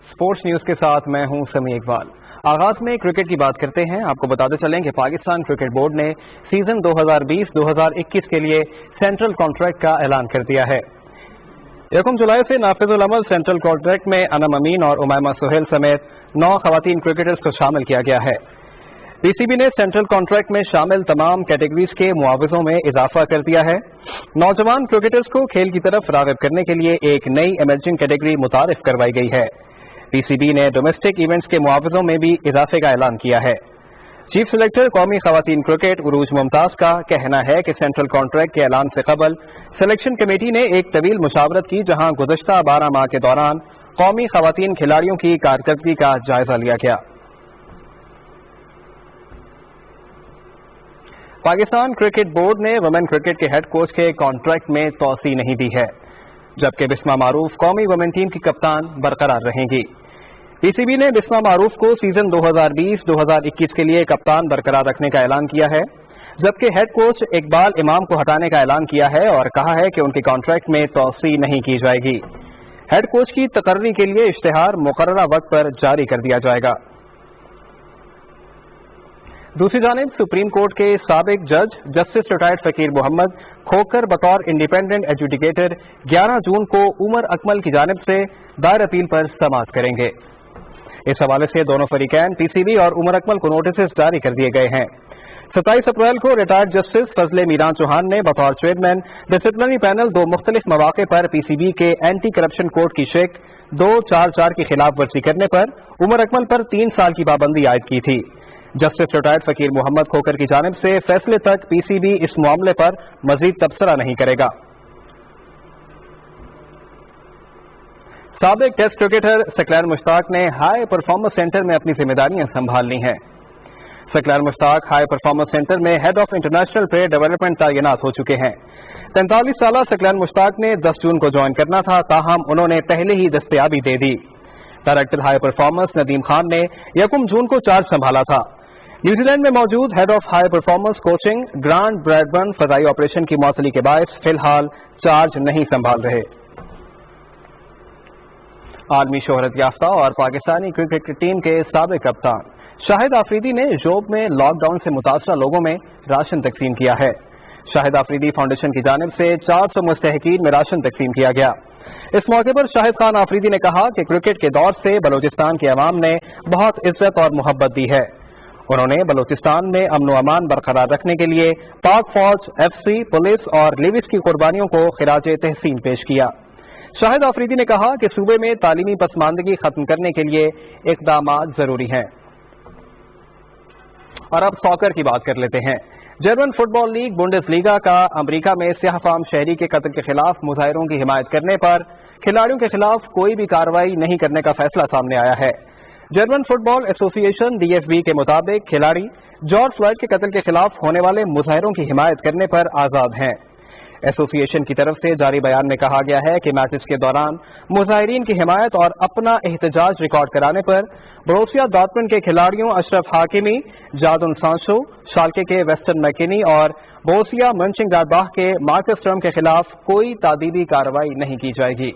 स्पोर्ट्स न्यूज के साथ मैं हूं समी इकबाल। आगाज में क्रिकेट की बात करते हैं। आपको बताते चलें कि पाकिस्तान क्रिकेट बोर्ड ने सीजन 2020-2021 के लिए सेंट्रल कॉन्ट्रैक्ट का ऐलान कर दिया है। 1 जुलाई से नाफिजुल अमल सेंट्रल कॉन्ट्रैक्ट में अनम अमीन और उमैमा सुहेल समेत 9 खवातीन क्रिकेटर्स को शामिल किया गया है। पीसीबी ने सेंट्रल कॉन्ट्रैक्ट में शामिल तमाम कैटेगरीज के मुआवजों में इजाफा कर दिया है। नौजवान क्रिकेटर्स को खेल की तरफ राग़िब करने के लिए एक नई इमर्जिंग कैटेगरी मुतारिफ करवाई गई है। पीसीबी ने डोमेस्टिक इवेंट्स के मुआवजों में भी इजाफे का ऐलान किया है। चीफ सेलेक्टर कौमी खवातीन क्रिकेट उरूज मुमताज का कहना है कि सेंट्रल कॉन्ट्रैक्ट के ऐलान से कबल सिलेक्शन कमेटी ने एक तवील मुशावरत की, जहां गुज़श्ता 12 माह के दौरान कौमी खवातीन खिलाड़ियों की कारकर्दगी का जायजा लिया गया। पाकिस्तान क्रिकेट बोर्ड ने वुमेन क्रिकेट के हेड कोच के कॉन्ट्रैक्ट में तोसी नहीं दी है, जबकि बिस्मा मारूफ कौमी वुमेन टीम की कप्तान बरकरार रहेंगी। पीसीबी ने बिस्मा मारूफ को सीजन 2020-2021 के लिए कप्तान बरकरार रखने का ऐलान किया है, जबकि हेड कोच इकबाल इमाम को हटाने का ऐलान किया है और कहा है कि उनके कॉन्ट्रैक्ट में तोसी नहीं की जाएगी। हेड कोच की तकर्री के लिए इश्तिहार मुकर्ररा वक्त पर जारी कर दिया जाएगा। दूसरी जानिब सुप्रीम कोर्ट के साबिक जज जस्टिस रिटायर्ड फकीर मोहम्मद खोकर बतौर इंडिपेंडेंट एजुडिकेटर 11 जून को उमर अकमल की जानिब से दायर अपील पर समाअत करेंगे। इस हवाले से दोनों फरीकैन पीसीबी और उमर अकमल को नोटिस जारी कर दिए गए हैं। 27 अप्रैल को रिटायर्ड जस्टिस फजले मीरान चौहान ने बतौर चेयरमैन डिसिप्लिनरी पैनल 2 मुख्तलिफ मौके पर पीसीबी के एंटी करप्शन कोड की शेक 244 की खिलाफ वर्जी करने पर उमर अकमल पर 3 साल की पाबंदी आयद की थी। जस्टिस रिटायर्ड फकीर मोहम्मद खोकर की जानिब से फैसले तक पीसीबी इस मामले पर मजीद तबसरा नहीं करेगा। साबिक टेस्ट क्रिकेटर सकलैन मुश्ताक ने हाई परफॉर्मेंस सेंटर में अपनी जिम्मेदारियां संभाल ली हैं। Saqlain Mushtaq high performance centre में head of international player development तैनात हो चुके हैं। 43 साल सकलैन मुश्ताक ने 10 जून को ज्वाइन करना था, ताहम उन्होंने पहले ही दस्तयाबी दे दी। Director high performance Nadeem Khan ने 1 जून को चार्ज संभाला था। न्यूजीलैंड में मौजूद head of high performance coaching Grant Bradburn फजाई ऑपरेशन की मौसली के बायस फिलहाल चार्ज नहीं संभाल रहे। आलमी शोहरत याफ्ता और पाकिस्तानी क्रिकेट टीम के साबिक कप्तान शाहिद आफरीदी ने जोब में लॉकडाउन से मुतासरा लोगों में राशन तकसीम किया है। शाहिद आफरीदी फाउंडेशन की जानिब से 400 मुस्तहकीन में राशन तकसीम किया गया। इस मौके पर शाहिद खान आफरीदी ने कहा कि क्रिकेट के दौर से बलूचिस्तान के अवाम ने बहुत इज्जत और मोहब्बत दी है। उन्होंने बलूचिस्तान में अमन व अमान बरकरार रखने के लिए पाक फौज, एफसी, पुलिस और लिविस की कुर्बानियों को खिराज तहसीन पेश किया। शाहिद आफरीदी ने कहा कि सूबे में तालीमी पसमानदगी खत्म करने के लिए इक़दामात जरूरी हैं। और अब सॉकर की बात कर लेते हैं। जर्मन फुटबॉल लीग बुंडेसलीगा का अमेरिका में स्याह फाम शहरी के कत्ल के खिलाफ मुजाहिरों की हिमायत करने पर खिलाड़ियों के खिलाफ कोई भी कार्रवाई नहीं करने का फैसला सामने आया है। जर्मन फुटबॉल एसोसिएशन DFB के मुताबिक खिलाड़ी जॉर्ज फ्लॉयड के कत्ल के खिलाफ होने वाले मुजाहिरों की हिमायत करने पर आज़ाद हैं। एसोसिएशन की तरफ से जारी बयान में कहा गया है कि मैचेस के दौरान मुजाहिरीन की हिमायत और अपना एहतजाज रिकॉर्ड कराने पर बोरुसिया डॉर्टमुंड के खिलाड़ियों अशरफ हाकिमी, जादुन सांचो, शाल्के के वेस्टर्न मैकेनी और बोरुसिया मönchengladbach के मार्कस स्टर्म के खिलाफ कोई तादीबी कार्रवाई नहीं की जाएगी।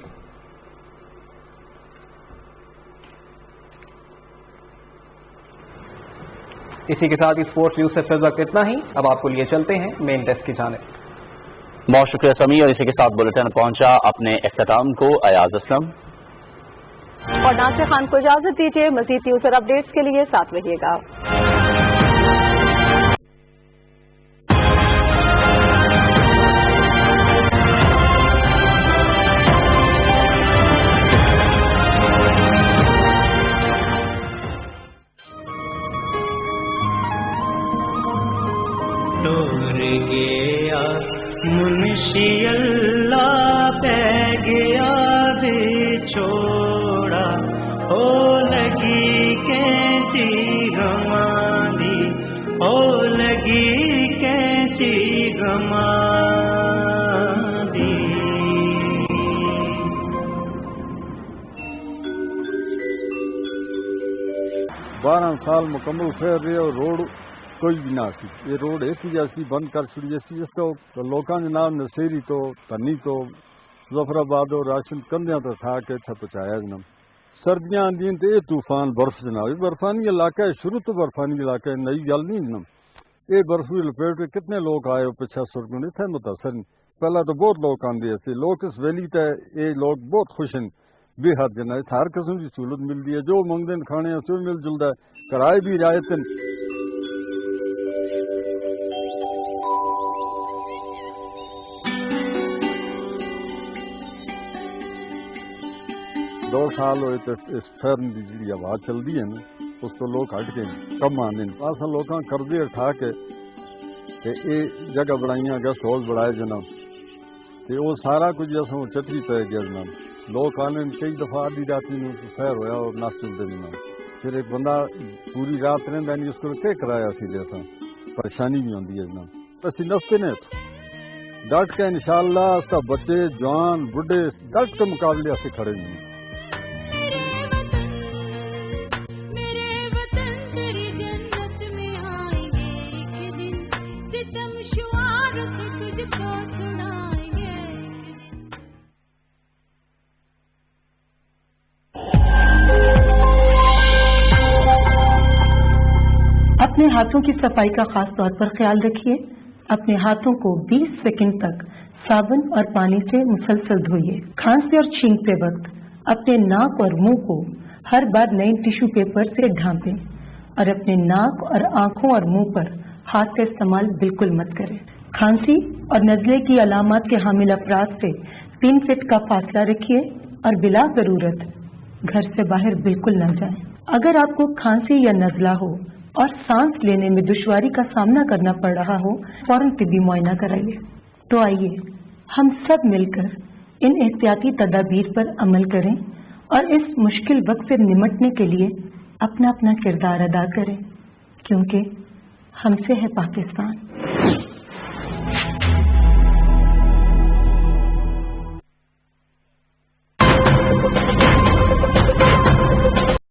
इसी के साथ ही स्पोर्ट्स न्यूज से इस वक्त इतना ही। अब आपको लिए चलते हैं मेन डेस्क की जानिब। बहुत शुक्रिया समी, और इसी के साथ बुलेटिन पहुंचा अपने इख्तिताम को। अयाज असलम और नासिर खान को इजाजत दीजिए। मजीद न्यूज और अपडेट्स के लिए साथ रहिएगा। मुंशी अल्लाह पे गया छोड़ा ओ लगी कैसी गमानी, ओ लगी कैसी गमानी। 12 साल मुकम्मल फेर रहे और रोड कोई भी ना सी। ये रोड ऐसी जैसी बंद कर छड़ी सी। इस तो लोगों के नाम नसेरी तो धनी तो मुजफ्फराबाद और राशन कंधिया तो ठा के इतना पहुँचाया जनाब। सर्दियां आंदियां तो ये तूफान बर्फ जनाब, बर्फानी इलाका है, शुरू तो बर्फानी इलाका है, नई गल नहीं जनाब। ये बर्फ की लपेट में कितने लोग आए हो पिछा सुरगुन इतने मुतासर नहीं। पहला तो बहुत लोग आते थे, लोग इस वैली ते ये लोग बहुत खुश हैं बेहद जनाब। हर किस्म की सहूलत मिलती है, जो मंगते हैं खाने से मिल जुलता है, किराए भी रियायत। 2 साल हुए तो इस फैरन की जी हवा चलती है ना, उस तो लोग हट के कम आते हैं। अस लोग कर्जे उठा के ये जगह बनाई, गेस्ट हाउस बनाए जनाब, तो वो सारा कुछ असों चटरी पै गया जनाब। लोग आने कई दफा आधी राती में सैर होया और नस चलते जनाब। फिर एक बंदा पूरी रात रहा नहीं, उसको क्या कराया सी असा परेशानी भी आती है जनाब। असं नसते ने डट के इंशाअल्लाह बच्चे जवान बुढ़े डट के मुकाबले अस खड़े नहीं। अपने हाथों की सफाई का खास तौर पर ख्याल रखिए। अपने हाथों को 20 सेकंड तक साबुन और पानी से मुसलसल धोइए। खांसते और छींकते वक्त अपने नाक और मुंह को हर बार नए टिश्यू पेपर से ढांपें और अपने नाक और आंखों और मुंह पर हाथ का इस्तेमाल बिल्कुल मत करें। खांसी और नज़ले की अलामत के हामिल अफराद से 3 फीट का फासला रखिए और बिला जरूरत घर से बाहर बिल्कुल न जाएं। अगर आपको खांसी या नज़ला हो और सांस लेने में दुश्वारी का सामना करना पड़ रहा हो, फौरन तिब्बी मुआयना कराइए। तो आइए हम सब मिलकर इन एहतियाती तदाबीर पर अमल करें और इस मुश्किल वक्त से निमटने के लिए अपना अपना किरदार अदा करें, क्योंकि हमसे है पाकिस्तान।